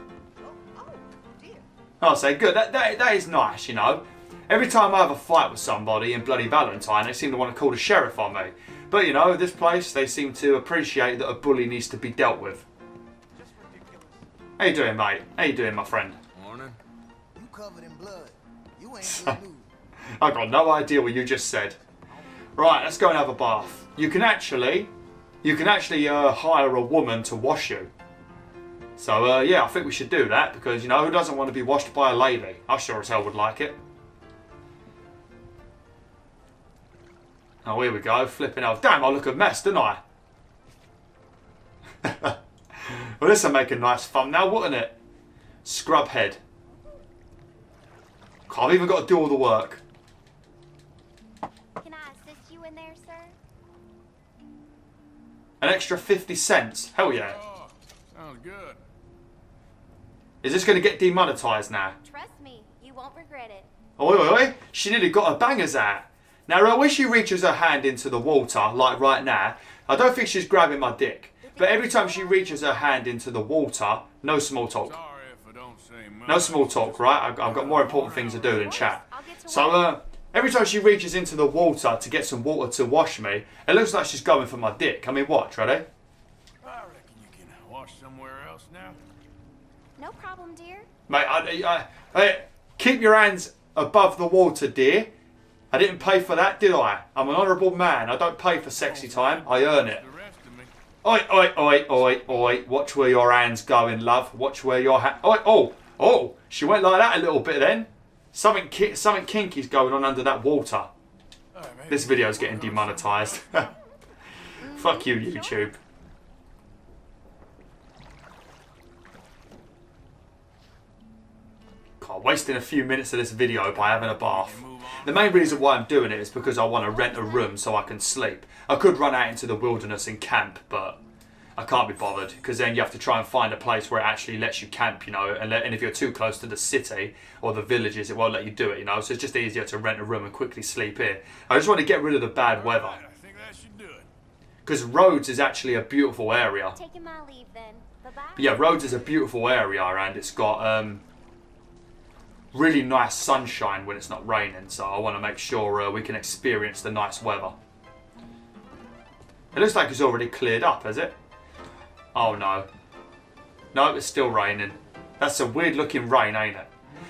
I'll say, good. That is nice, you know. Every time I have a fight with somebody in bloody Valentine, they seem to want to call the sheriff on me. But, you know, this place, they seem to appreciate that a bully needs to be dealt with. How you doing, mate? How you doing, my friend? Morning. You covered in blood. You ain't good news. I've got no idea what you just said. Right, let's go and have a bath. You can actually hire a woman to wash you. So, yeah, I think we should do that because, you know, who doesn't want to be washed by a lady? I sure as hell would like it. Oh, here we go, flipping out. Damn, I look a mess, don't I? Well, this will make a nice thumbnail, wouldn't it? Scrub head. I've even got to do all the work. Can I assist you in there, sir? An extra 50 cents. Hell yeah. Oh, sounds good. Is this going to get demonetized now? Trust me, you won't regret it. Oi, oi, oi. She nearly got her bangers out. Now, when she reaches her hand into the water, like right now, I don't think she's grabbing my dick. But every time she reaches her hand into the water, no small talk. Sorry if I don't say much. No small talk, right? I've got more important things to do than chat. So, Every time she reaches into the water to get some water to wash me, it looks like she's going for my dick. I mean, watch, ready? I reckon you can wash somewhere else now. No problem, dear. Mate, keep your hands above the water, dear. I didn't pay for that, did I? I'm an honourable man. I don't pay for sexy time. I earn it. The rest of me. Oi, oi, oi, oi, oi. Watch where your hands going, love. Watch where your Oi, oh. She went like that a little bit then. Something kinky's going on under that water. This video's getting demonetised. Fuck you, YouTube. God, wasting a few minutes of this video by having a bath. The main reason why I'm doing it is because I want to rent a room so I can sleep. I could run out into the wilderness and camp, but I can't be bothered, because then you have to try and find a place where it actually lets you camp, you know, and if you're too close to the city or the villages, it won't let you do it, you know, so it's just easier to rent a room and quickly sleep here. I just want to get rid of the bad weather. I think that should do it. Because Rhodes is actually a beautiful area. Taking my leave then. Bye-bye. But yeah, Rhodes is a beautiful area, and it's got really nice sunshine when it's not raining, so I want to make sure we can experience the nice weather. It looks like it's already cleared up, has it? Oh no. No, it's still raining. That's a weird looking rain, ain't it?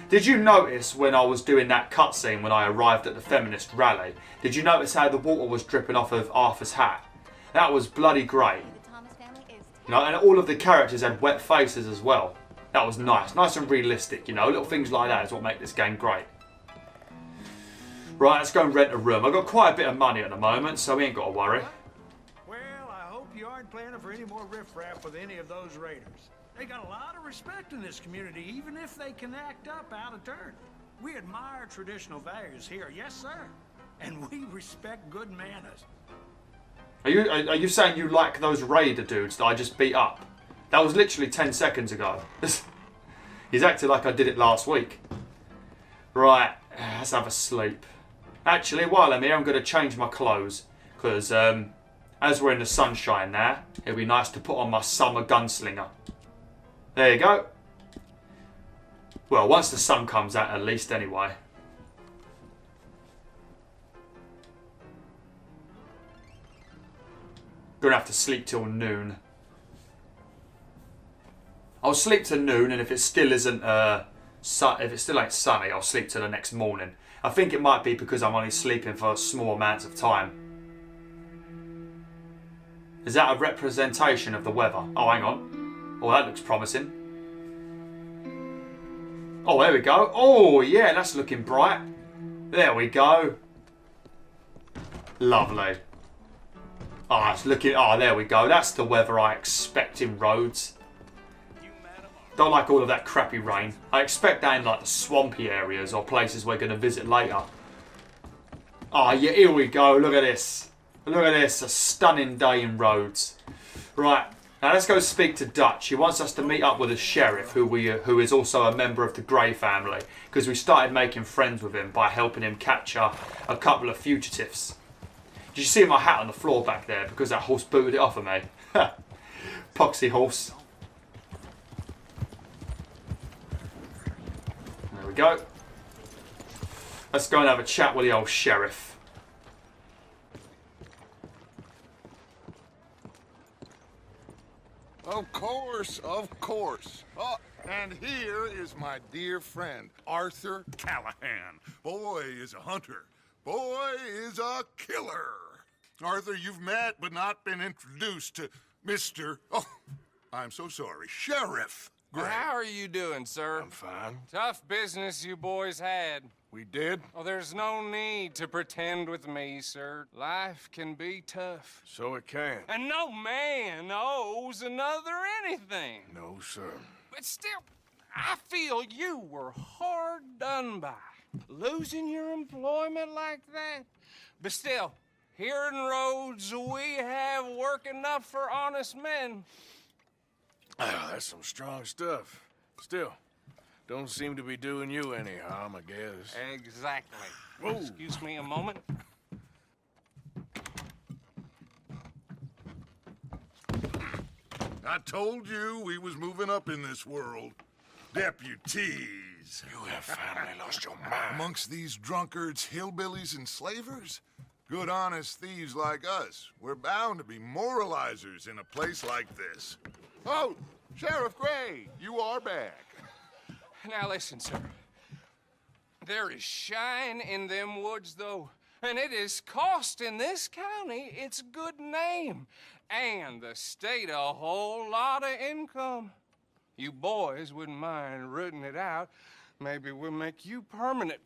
Did you notice when I was doing that cutscene when I arrived at the feminist rally? Did you notice how the water was dripping off of Arthur's hat? That was bloody great. You know, and all of the characters had wet faces as well. That was nice. Nice and realistic, you know. Little things like that is what make this game great. Right, let's go and rent a room. I've got quite a bit of money at the moment, so we ain't got to worry. Well, I hope you aren't planning for any more riffraff with any of those raiders. They got a lot of respect in this community, even if they can act up out of turn. We admire traditional values here, yes sir. And we respect good manners. Are you saying you like those raider dudes that I just beat up? That was literally 10 seconds ago. He's acted like I did it last week. Right, let's have a sleep. Actually, while I'm here, I'm going to change my clothes. Because as we're in the sunshine now, it'd be nice to put on my summer gunslinger. There you go. Well, once the sun comes out at least anyway. Gonna have to sleep till noon. I'll sleep till noon, and if it still isn't if it still ain't sunny, I'll sleep till the next morning. I think it might be because I'm only sleeping for small amounts of time. Is that a representation of the weather? Oh, hang on. Oh, that looks promising. Oh, there we go. Oh, yeah, that's looking bright. There we go. Lovely. Oh, it's looking... Oh, there we go. That's the weather I expect in Rhodes. Don't like all of that crappy rain. I expect that in like the swampy areas or places we're going to visit later. Oh, yeah, here we go. Look at this. Look at this. A stunning day in Rhodes. Right. Now let's go speak to Dutch. He wants us to meet up with a sheriff who is also a member of the Grey family, because we started making friends with him by helping him capture a couple of fugitives. Did you see my hat on the floor back there because that horse booted it off of me? Poxy horse. There we go. Let's go and have a chat with the old sheriff. Of course, of course. Oh, and here is my dear friend, Arthur Callahan. Boy is a hunter. Boy is a killer. Arthur, you've met but not been introduced to Mr. Oh, I'm so sorry, Sheriff Gray. How are you doing, sir? I'm fine. Tough business you boys had. We did? Oh, there's no need to pretend with me, sir. Life can be tough. So it can. And no man owes another anything. No, sir. But still, I feel you were hard done by. Losing your employment like that. But still, here in Rhodes, we have work enough for honest men. Oh, that's some strong stuff. Still, don't seem to be doing you any harm, I guess. Exactly. Whoa. Excuse me a moment. I told you we was moving up in this world. Deputies. days. You have finally lost your mind. Amongst these drunkards, hillbillies, and slavers? Good honest thieves like us. We're bound to be moralizers in a place like this. Oh, Sheriff Gray, you are back. Now listen, sir. There is shine in them woods, though, and it is costing this county its good name and the state a whole lot of income. You boys wouldn't mind rooting it out. Maybe we'll make you permanent.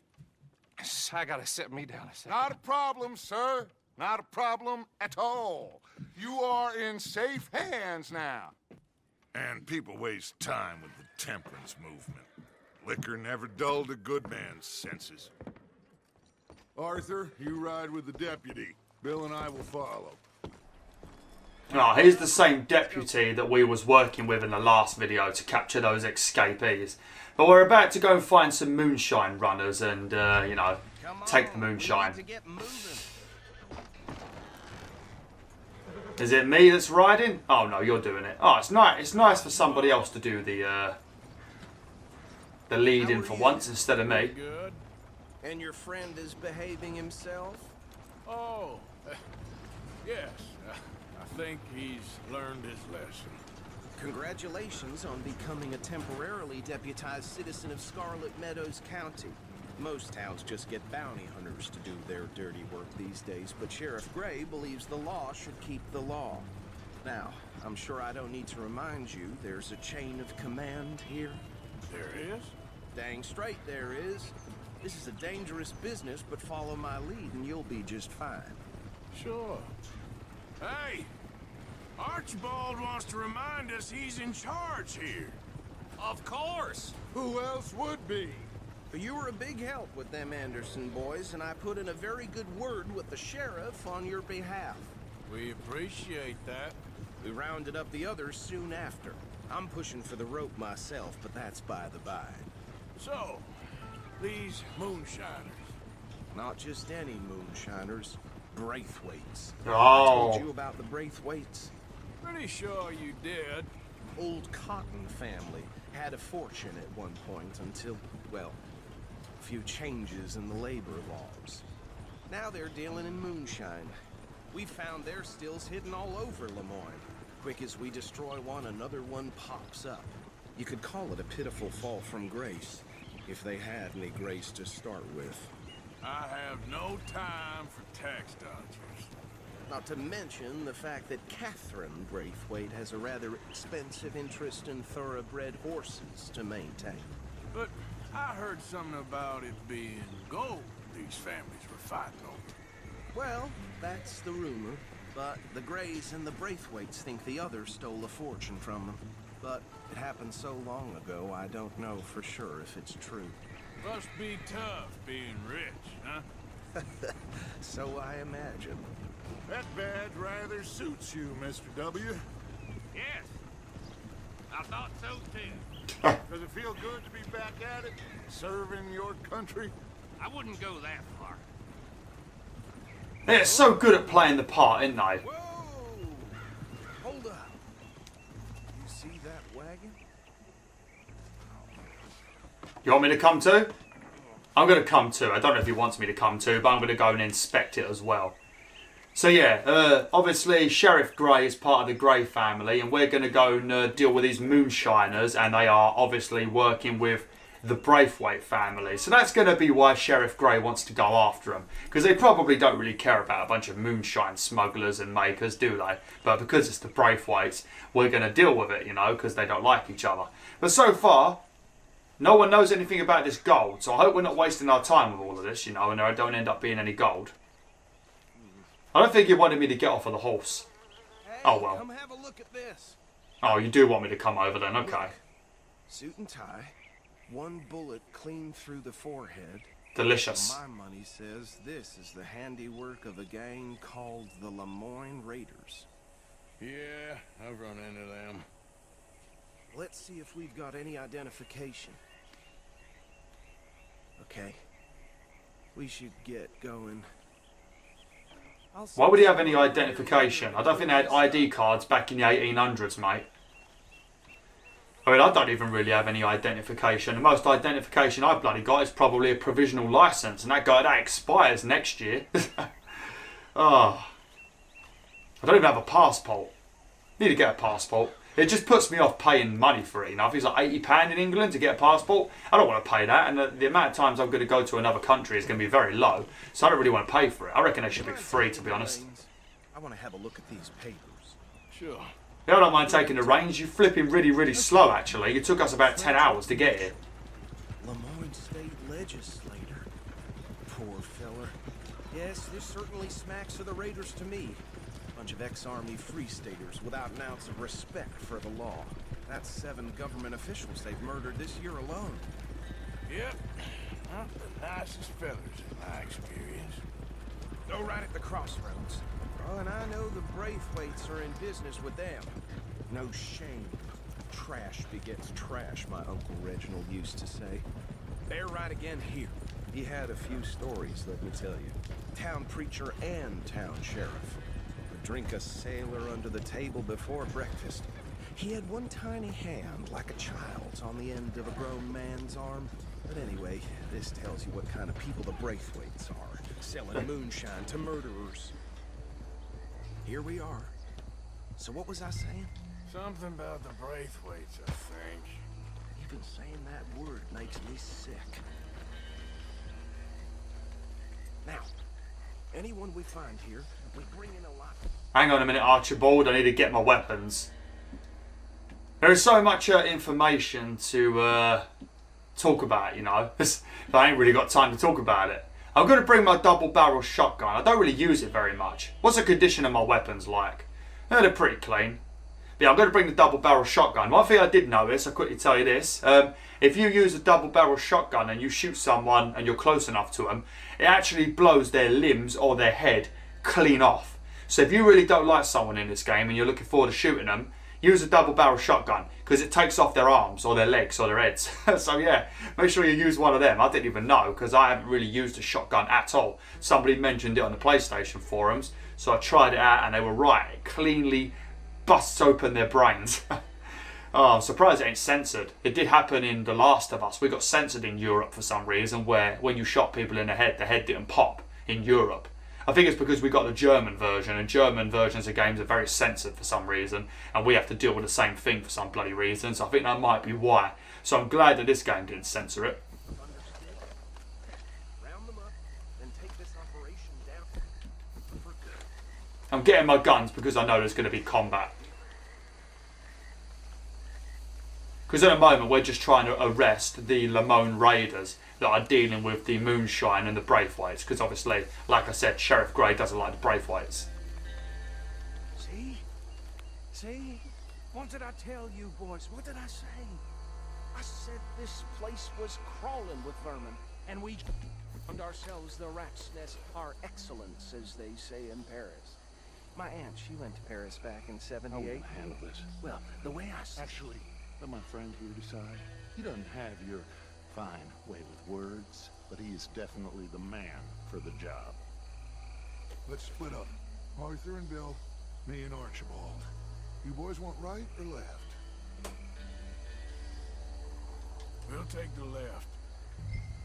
I gotta set me down a second. Not a problem, sir. Not a problem at all. You are in safe hands now. And people waste time with the temperance movement. Liquor never dulled a good man's senses. Arthur, you ride with the deputy. Bill and I will follow. Oh, here's the same deputy that we was working with in the last video to capture those escapees. But we're about to go and find some moonshine runners and, you know, take the moonshine. Is it me that's riding? Oh no, you're doing it. Oh, it's nice. It's nice for somebody else to do the lead-in for once instead of me. Good. And your friend is behaving himself? Oh, yes. I think he's learned his lesson. Congratulations on becoming a temporarily deputized citizen of Scarlet Meadows County. Most towns just get bounty hunters to do their dirty work these days, but Sheriff Gray believes the law should keep the law. Now, I'm sure I don't need to remind you there's a chain of command here. There is? Dang straight there is. This is a dangerous business, but follow my lead and you'll be just fine. Sure. Hey! Archibald wants to remind us he's in charge here. Of course! Who else would be? You were a big help with them Anderson boys, and I put in a very good word with the sheriff on your behalf. We appreciate that. We rounded up the others soon after. I'm pushing for the rope myself, but that's by the by. So, these moonshiners. Not just any moonshiners, Braithwaites. Oh. I told you about the Braithwaites. Pretty sure you did. Old Cotton family had a fortune at one point until, well, a few changes in the labor laws. Now they're dealing in moonshine. We found their stills hidden all over Lemoyne. Quick as we destroy one, another one pops up. You could call it a pitiful fall from grace, if they had any grace to start with. I have no time for tax dodgers. Not to mention the fact that Catherine Braithwaite has a rather expensive interest in thoroughbred horses to maintain. But I heard something about it being gold these families were fighting over. Well, that's the rumor. But the Grays and the Braithwaites think the others stole a fortune from them. But it happened so long ago, I don't know for sure if it's true. Must be tough being rich, huh? So I imagine. That badge rather suits you, Mr. W. Yes. I thought so too. Does it feel good to be back at it? Serving your country? I wouldn't go that far. They're so good at playing the part, aren't they? Whoa! Hold up. You see that wagon? You want me to come too? I'm going to come too. I don't know if he wants me to come too, but I'm going to go and inspect it as well. So yeah, obviously Sheriff Gray is part of the Gray family, and we're going to go and deal with these moonshiners, and they are obviously working with the Braithwaite family. So that's going to be why Sheriff Gray wants to go after them, because they probably don't really care about a bunch of moonshine smugglers and makers, do they? But because it's the Braithwaites, we're going to deal with it, you know, because they don't like each other. But so far, no one knows anything about this gold, so I hope we're not wasting our time with all of this, you know, and there don't end up being any gold. I don't think you wanted me to get off of the horse. Hey, oh well. Come have a look at this. Oh, you do want me to come over then, okay. Look, suit and tie, one bullet clean through the forehead. Delicious. My money says this is the handiwork of a gang called the Lemoyne Raiders. Yeah, I've run into them. Let's see if we've got any identification. Okay. We should get going. Why would he have any identification? I don't think they had ID cards back in the 1800s, mate. I mean, I don't even really have any identification. The most identification I've bloody got is probably a provisional license, and that expires next year. Oh. I don't even have a passport. Need to get a passport. It just puts me off paying money for it. You know, if it's like £80 in England to get a passport, I don't want to pay that. And the amount of times I'm going to go to another country is going to be very low. So I don't really want to pay for it. I reckon they should be free, to be honest. I want to have a look at these papers. Sure. Yeah, I don't mind taking the reins. You're flipping really, really slow, actually. It took us about 10 hours to get here. Lemoyne State Legislator. Poor feller. Yes, this certainly smacks of the Raiders to me. Bunch of ex-Army Free Staters without an ounce of respect for the law. That's 7 government officials they've murdered this year alone. Yep. Not the nicest fellas in my experience. Go right at the crossroads. Oh, and I know the Braithwaites are in business with them. No shame. Trash begets trash, my Uncle Reginald used to say. They're right again here. He had a few stories, let me tell you. Town preacher and town sheriff. Drink a sailor under the table before breakfast. He had one tiny hand, like a child's, on the end of a grown man's arm. But anyway, this tells you what kind of people the Braithwaites are. Selling moonshine to murderers. Here we are. So what was I saying? Something about the Braithwaites, I think. Even saying that word makes me sick. Now, anyone we find here, we bring in a lot. Hang on a minute, Archibald. I need to get my weapons. There is so much information to talk about, you know. I ain't really got time to talk about it. I'm going to bring my double-barrel shotgun. I don't really use it very much. What's the condition of my weapons like? They're pretty clean. But yeah, I'm going to bring the double-barrel shotgun. One thing I did notice, I'll quickly tell you this. If you use a double-barrel shotgun and you shoot someone and you're close enough to them, it actually blows their limbs or their head clean off. So if you really don't like someone in this game and you're looking forward to shooting them, use a double-barrel shotgun because it takes off their arms or their legs or their heads. So yeah, make sure you use one of them. I didn't even know because I haven't really used a shotgun at all. Somebody mentioned it on the PlayStation forums, so I tried it out and they were right. It cleanly busts open their brains. Oh, I'm surprised it ain't censored. It did happen in The Last of Us. We got censored in Europe for some reason where when you shot people in the head didn't pop in Europe. I think it's because we got the German version, and German versions of games are very censored for some reason, and we have to deal with the same thing for some bloody reason, so I think that might be why. So I'm glad that this game didn't censor it. I'm getting my guns because I know there's going to be combat. Because at the moment we're just trying to arrest the Lemoyne Raiders that are dealing with the Moonshine and the Braithwaites. Because obviously, like I said, Sheriff Grey doesn't like the Braithwaites. See? See? What did I tell you, boys? What did I say? I said this place was crawling with vermin, and we found ourselves the rat's nest par excellence, as they say in Paris. My aunt, she went to Paris back in '78. I will handle this. Well, the way I see Actually, let my friend here decide. He doesn't have your fine way with words, but he is definitely the man for the job. Let's split up. Arthur and Bill, me and Archibald. You boys want right or left? We'll take the left.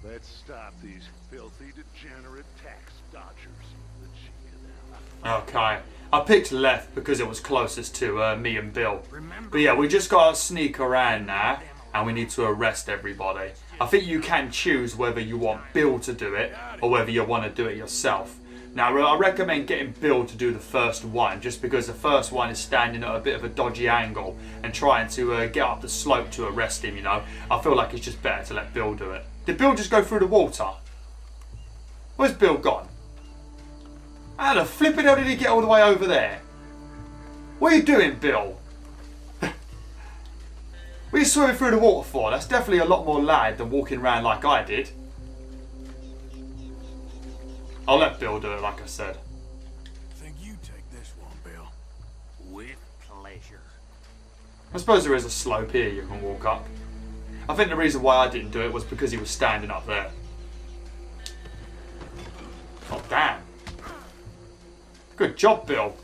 Let's stop these filthy, degenerate tax dodgers. The Okay, I picked left because it was closest to me and Bill. But yeah, we just got to sneak around now and we need to arrest everybody. I think you can choose whether you want Bill to do it or whether you want to do it yourself. Now, I recommend getting Bill to do the first one just because the first one is standing at a bit of a dodgy angle and trying to get up the slope to arrest him, you know. I feel like it's just better to let Bill do it. Did Bill just go through the water? Where's Bill gone? How the flippin' hell did he get all the way over there? What are you doing, Bill? What are you swimming through the water for? That's definitely a lot more lad than walking around like I did. I'll let Bill do it, like I said. I think you take this one, Bill. With pleasure. I suppose there is a slope here you can walk up. I think the reason why I didn't do it was because he was standing up there. Oh, damn. Good job, Bill.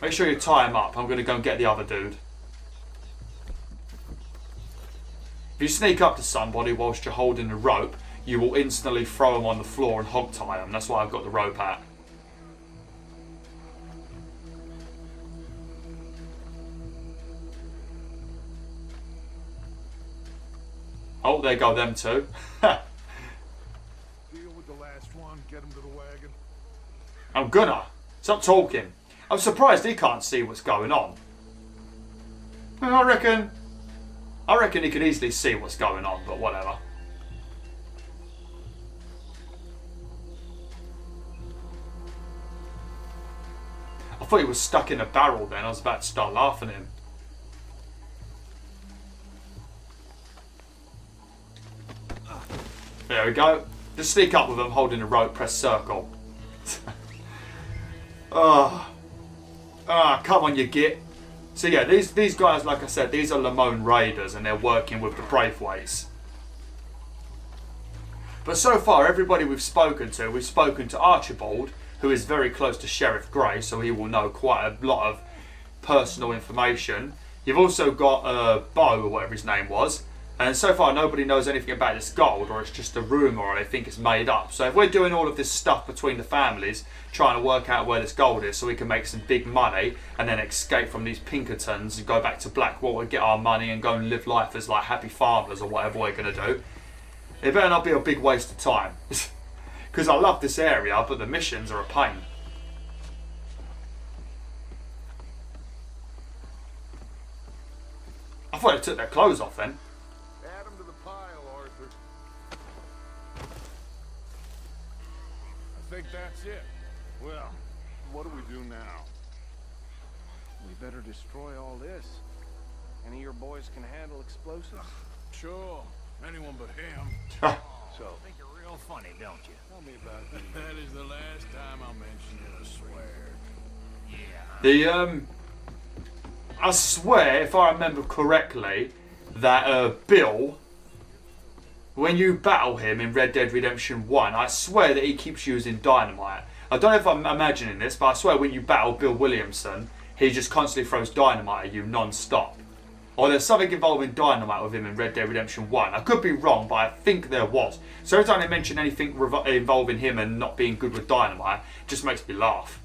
Make sure you tie him up. I'm going to go and get the other dude. If you sneak up to somebody whilst you're holding the rope, you will instantly throw them on the floor and hog tie them. That's why I've got the rope at. Oh, there go them two. Deal with the last one, get him to the wagon. I'm gonna. Stop talking. I'm surprised he can't see what's going on. I reckon he could easily see what's going on, but whatever. I thought he was stuck in a barrel then. I was about to start laughing at him. There we go. Just sneak up with them, holding the rope, press circle. Come on, you git. So yeah, these guys, like I said, these are Lamone Raiders, and they're working with the Braithwaites. But so far, everybody we've spoken to Archibald, who is very close to Sheriff Grey, so he will know quite a lot of personal information. You've also got Bo, or whatever his name was. And so far, nobody knows anything about this gold, or it's just a rumour, or they think it's made up. So if we're doing all of this stuff between the families, trying to work out where this gold is so we can make some big money, and then escape from these Pinkertons and go back to Blackwater, get our money, and go and live life as like happy farmers or whatever we're going to do, it better not be a big waste of time. Because I love this area, but the missions are a pain. I thought they took their clothes off then. Add him to the pile, Arthur. I think that's it. Well, what do we do now? We better destroy all this. Any of your boys can handle explosives? Sure. Anyone but him. So, Think you're real funny, don't you? Tell me about it. That is the last time I'll mention it, I swear. Yeah. I swear, if I remember correctly, that Bill, when you battle him in Red Dead Redemption 1, I swear that he keeps using dynamite. I don't know if I'm imagining this, but I swear when you battle Bill Williamson, he just constantly throws dynamite at you non-stop. Or there's something involving dynamite with him in Red Dead Redemption 1. I could be wrong, but I think there was. So every time they mention anything involving him and not being good with dynamite, it just makes me laugh.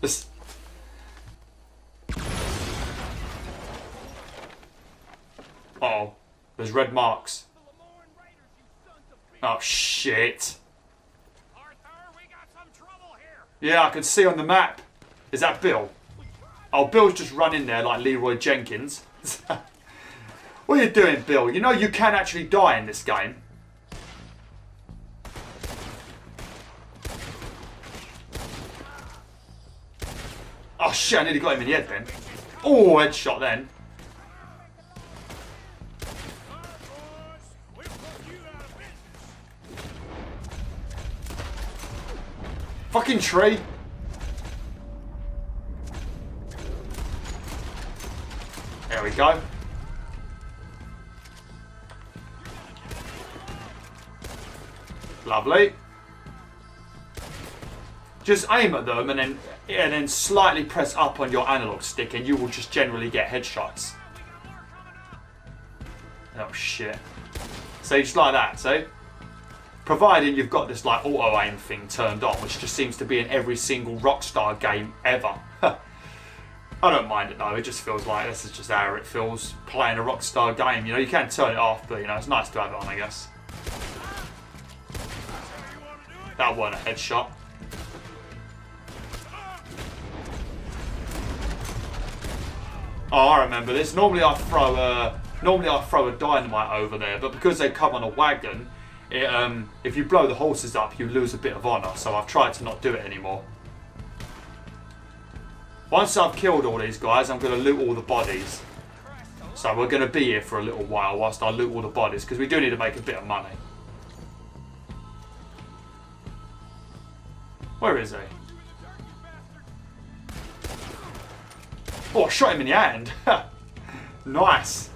Uh-oh, there's red marks. Oh shit. Yeah, I can see on the map. Is that Bill? Oh, Bill's just run in there like Leroy Jenkins. What are you doing, Bill? You know you can actually die in this game. Oh shit, I nearly got him in the head then. Oh, headshot then. Fucking tree. There we go. Lovely. Just aim at them and then slightly press up on your analog stick and you will just generally get headshots. Oh shit. See, just like that, see? Providing you've got this like auto aim thing turned on, which just seems to be in every single Rockstar game ever. I don't mind it though, it just feels like this is just how it feels playing a Rockstar game. You know, you can turn it off, but you know, it's nice to have it on, I guess. That wasn't a headshot. Oh, I remember this. Normally I throw a dynamite over there, but because they come on a wagon, if you blow the horses up, you lose a bit of honour. So I've tried to not do it anymore. Once I've killed all these guys, I'm going to loot all the bodies. So we're going to be here for a little while whilst I loot all the bodies, because we do need to make a bit of money. Where is he? Oh, I shot him in the hand. Nice.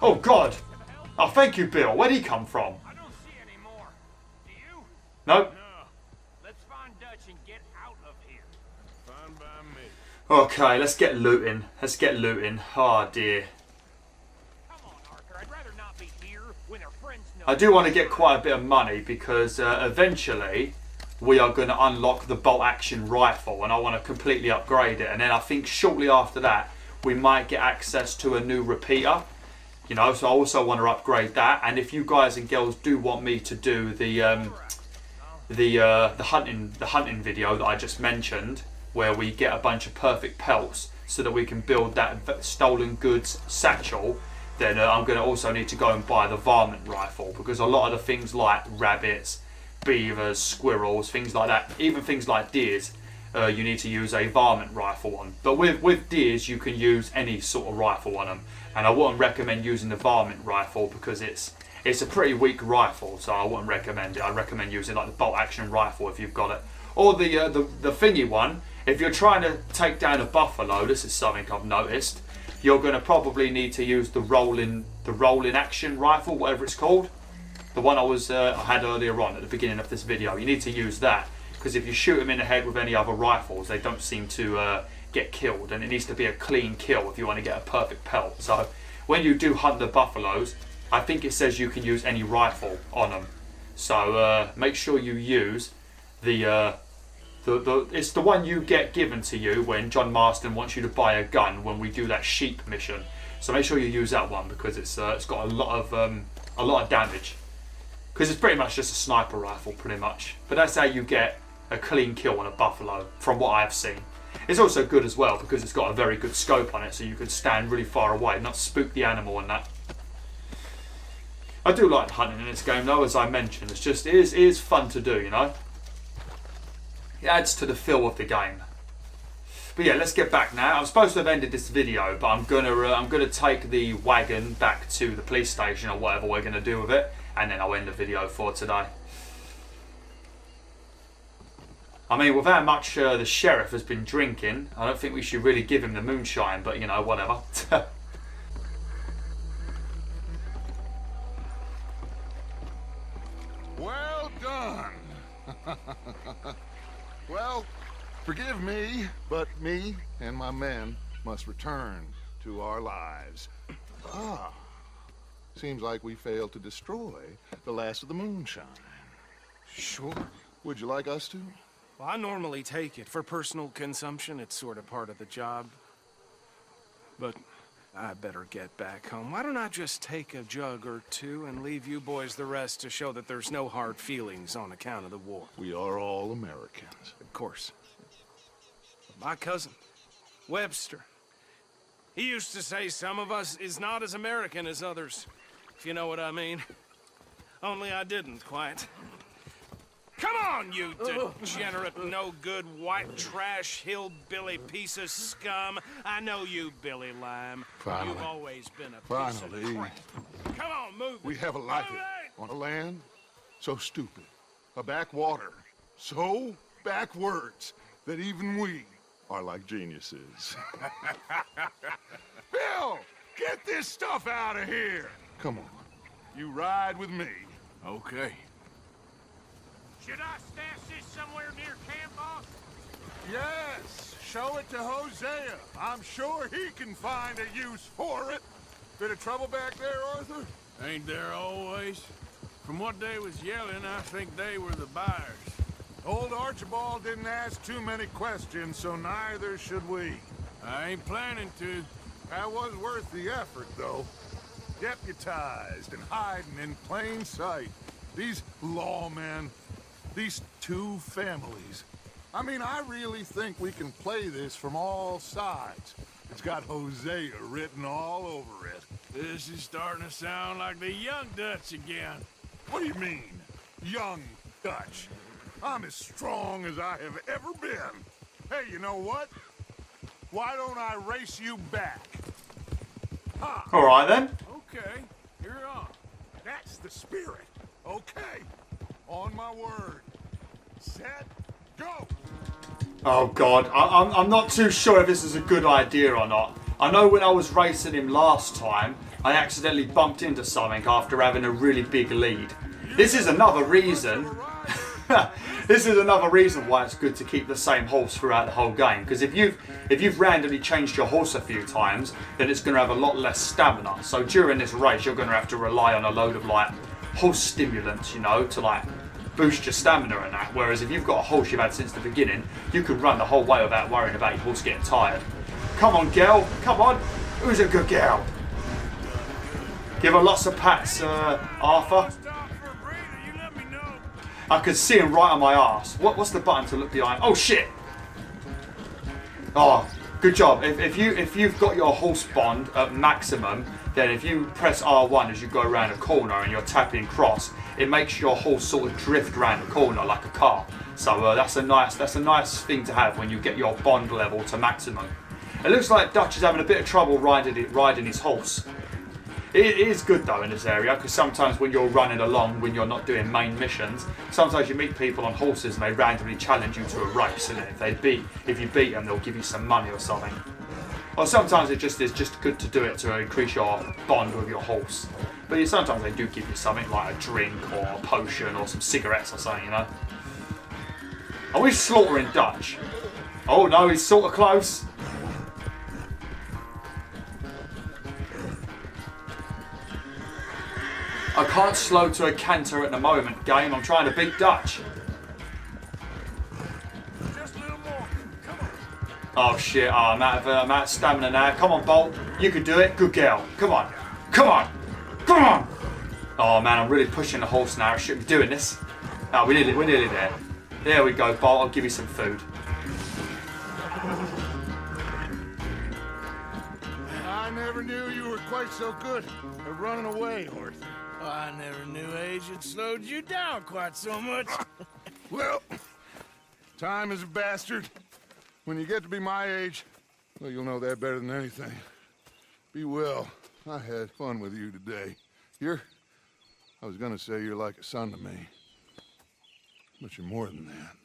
Oh, God. Oh, thank you, Bill. Where'd he come from? I don't see any more. Do you? Nope. No. Let's find Dutch and get out of here. Fine by me. Okay, let's get looting. Let's get looting. Oh, dear. I do want to get quite a bit of money because eventually we are going to unlock the bolt action rifle and I want to completely upgrade it. And then I think shortly after that we might get access to a new repeater. You know, so I also want to upgrade that. And if you guys and girls do want me to do the hunting video that I just mentioned, where we get a bunch of perfect pelts so that we can build that stolen goods satchel, then I'm going to also need to go and buy the varmint rifle, because a lot of the things like rabbits, beavers, squirrels, things like that, even things like deers, you need to use a varmint rifle on. But with deers you can use any sort of rifle on them, and I wouldn't recommend using the varmint rifle because it's a pretty weak rifle, so I wouldn't recommend it. I'd recommend using like the bolt action rifle if you've got it, or the thingy one. If you're trying to take down a buffalo, this is something I've noticed, you're going to probably need to use the rolling action rifle, whatever it's called, the one I had earlier on at the beginning of this video. You need to use that, because if you shoot them in the head with any other rifles, they don't seem to get killed, and it needs to be a clean kill if you want to get a perfect pelt. So when you do hunt the buffaloes, I think it says you can use any rifle on them. So make sure you use it's the one you get given to you when John Marston wants you to buy a gun when we do that sheep mission. So make sure you use that one, because it's got a lot of damage. Because it's pretty much just a sniper rifle, pretty much. But that's how you get a clean kill on a buffalo, from what I've seen. It's also good as well because it's got a very good scope on it, so you can stand really far away, not spook the animal and that. I do like hunting in this game though, as I mentioned. It's just, it is fun to do, you know. It adds to the feel of the game. But yeah, let's get back now. I'm supposed to have ended this video, but I'm gonna take the wagon back to the police station, or whatever we're gonna do with it, and then I'll end the video for today. I mean, with how much the sheriff has been drinking, I don't think we should really give him the moonshine, but you know, whatever. Well done. Well, forgive me, but me and my men must return to our lives. Ah, seems like we failed to destroy the last of the moonshine. Sure. Would you like us to? Well, I normally take it. For personal consumption, it's sort of part of the job. But I better get back home. Why don't I just take a jug or two and leave you boys the rest to show that there's no hard feelings on account of the war? We are all Americans. Of course. But my cousin, Webster, he used to say some of us is not as American as others, if you know what I mean. Only I didn't quite. Come on, you degenerate, no-good, white trash, hillbilly piece of scum. I know you, Billy Lime. Finally. You've always been a piece of crap. Come on, move. We have a life on a land so stupid, a backwater so backwards that even we are like geniuses. Bill, get this stuff out of here. Come on, you ride with me. Okay. Should I stash this somewhere near camp, boss? Yes, show it to Hosea. I'm sure he can find a use for it. Bit of trouble back there, Arthur? Ain't there always? From what they was yelling, I think they were the buyers. Old Archibald didn't ask too many questions, so neither should we. I ain't planning to. That was worth the effort, though. Deputized and hiding in plain sight. These lawmen, these two families. I mean, I really think we can play this from all sides. It's got Hosea written all over it. This is starting to sound like the Young Dutch again. What do you mean, Young Dutch? I'm as strong as I have ever been. Hey, you know what? Why don't I race you back? Ha! All right then. Okay, you're on. That's the spirit. Okay. On my word. Set, go! Oh God, I'm not too sure if this is a good idea or not. I know when I was racing him last time, I accidentally bumped into something after having a really big lead. This is another reason. This is another reason why it's good to keep the same horse throughout the whole game. Because if you've randomly changed your horse a few times, then it's going to have a lot less stamina. So during this race, you're going to have to rely on a load of like horse stimulants, you know, to like boost your stamina and that. Whereas if you've got a horse you've had since the beginning, you can run the whole way without worrying about your horse getting tired. Come on, girl. Come on. Who's a good girl? Give her lots of pats, Arthur. I can see him right on my arse. What's the button to look behind? Oh shit! Oh, good job. If you've got your horse bond at maximum, then if you press R1 as you go around a corner and you're tapping cross, it makes your horse sort of drift around the corner like a car. So that's a nice thing to have when you get your bond level to maximum. It looks like Dutch is having a bit of trouble riding his horse. It is good though in this area, because sometimes when you're running along, when you're not doing main missions, sometimes you meet people on horses and they randomly challenge you to a race, and if you beat them, they'll give you some money or something. Or sometimes it just is just good to do it to increase your bond with your horse. But yeah, sometimes they do give you something like a drink or a potion or some cigarettes or something, you know. Are we slaughtering Dutch? Oh no, he's sort of close. I can't slow to a canter at the moment, game. I'm trying to beat Dutch. Just a little more. Come on. Oh shit, I'm out of stamina now. Come on, Bolt. You can do it. Good girl. Come on. Come on. Come on. Oh man, I'm really pushing the horse now. I shouldn't be doing this. Oh, we're nearly there. There we go, Bolt. I'll give you some food. I never knew you were quite so good at running away, Arthur. I never knew age had slowed you down quite so much. Well, time is a bastard. When you get to be my age, well, you'll know that better than anything. Be well. I had fun with you today. I was gonna say you're like a son to me. But you're more than that.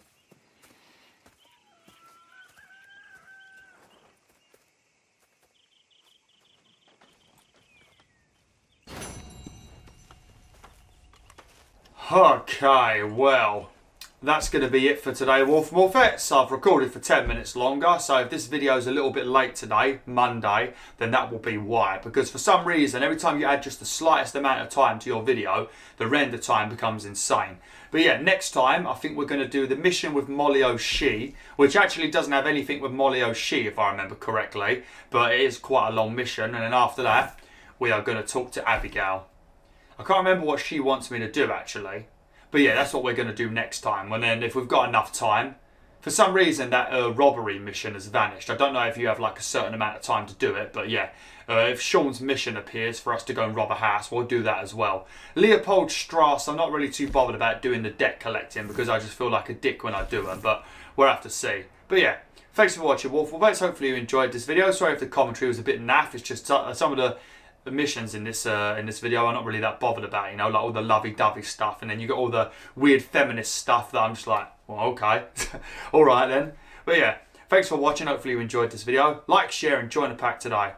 Okay, well, that's going to be it for today, Wolfettes. I've recorded for 10 minutes longer, so if this video is a little bit late today, Monday, then that will be why. Because for some reason, every time you add just the slightest amount of time to your video, the render time becomes insane. But yeah, next time, I think we're going to do the mission with Molly O'Shea, which actually doesn't have anything with Molly O'Shea, if I remember correctly, but it is quite a long mission, and then after that, we are going to talk to Abigail. I can't remember what she wants me to do, actually. But yeah, that's what we're going to do next time. And then if we've got enough time, for some reason that robbery mission has vanished. I don't know if you have like a certain amount of time to do it, but yeah. If Sean's mission appears for us to go and rob a house, we'll do that as well. Leopoldstrasse, I'm not really too bothered about doing the debt collecting because I just feel like a dick when I do them, but we'll have to see. But yeah, thanks for watching, Wolfettes. Hopefully you enjoyed this video. Sorry if the commentary was a bit naff. It's just some of the missions in this video I'm not really that bothered about, you know, like all the lovey-dovey stuff, and then you got all the weird feminist stuff that I'm just like, well, okay. Alright then. But yeah, thanks for watching. Hopefully you enjoyed this video. Like, share and join the pack today.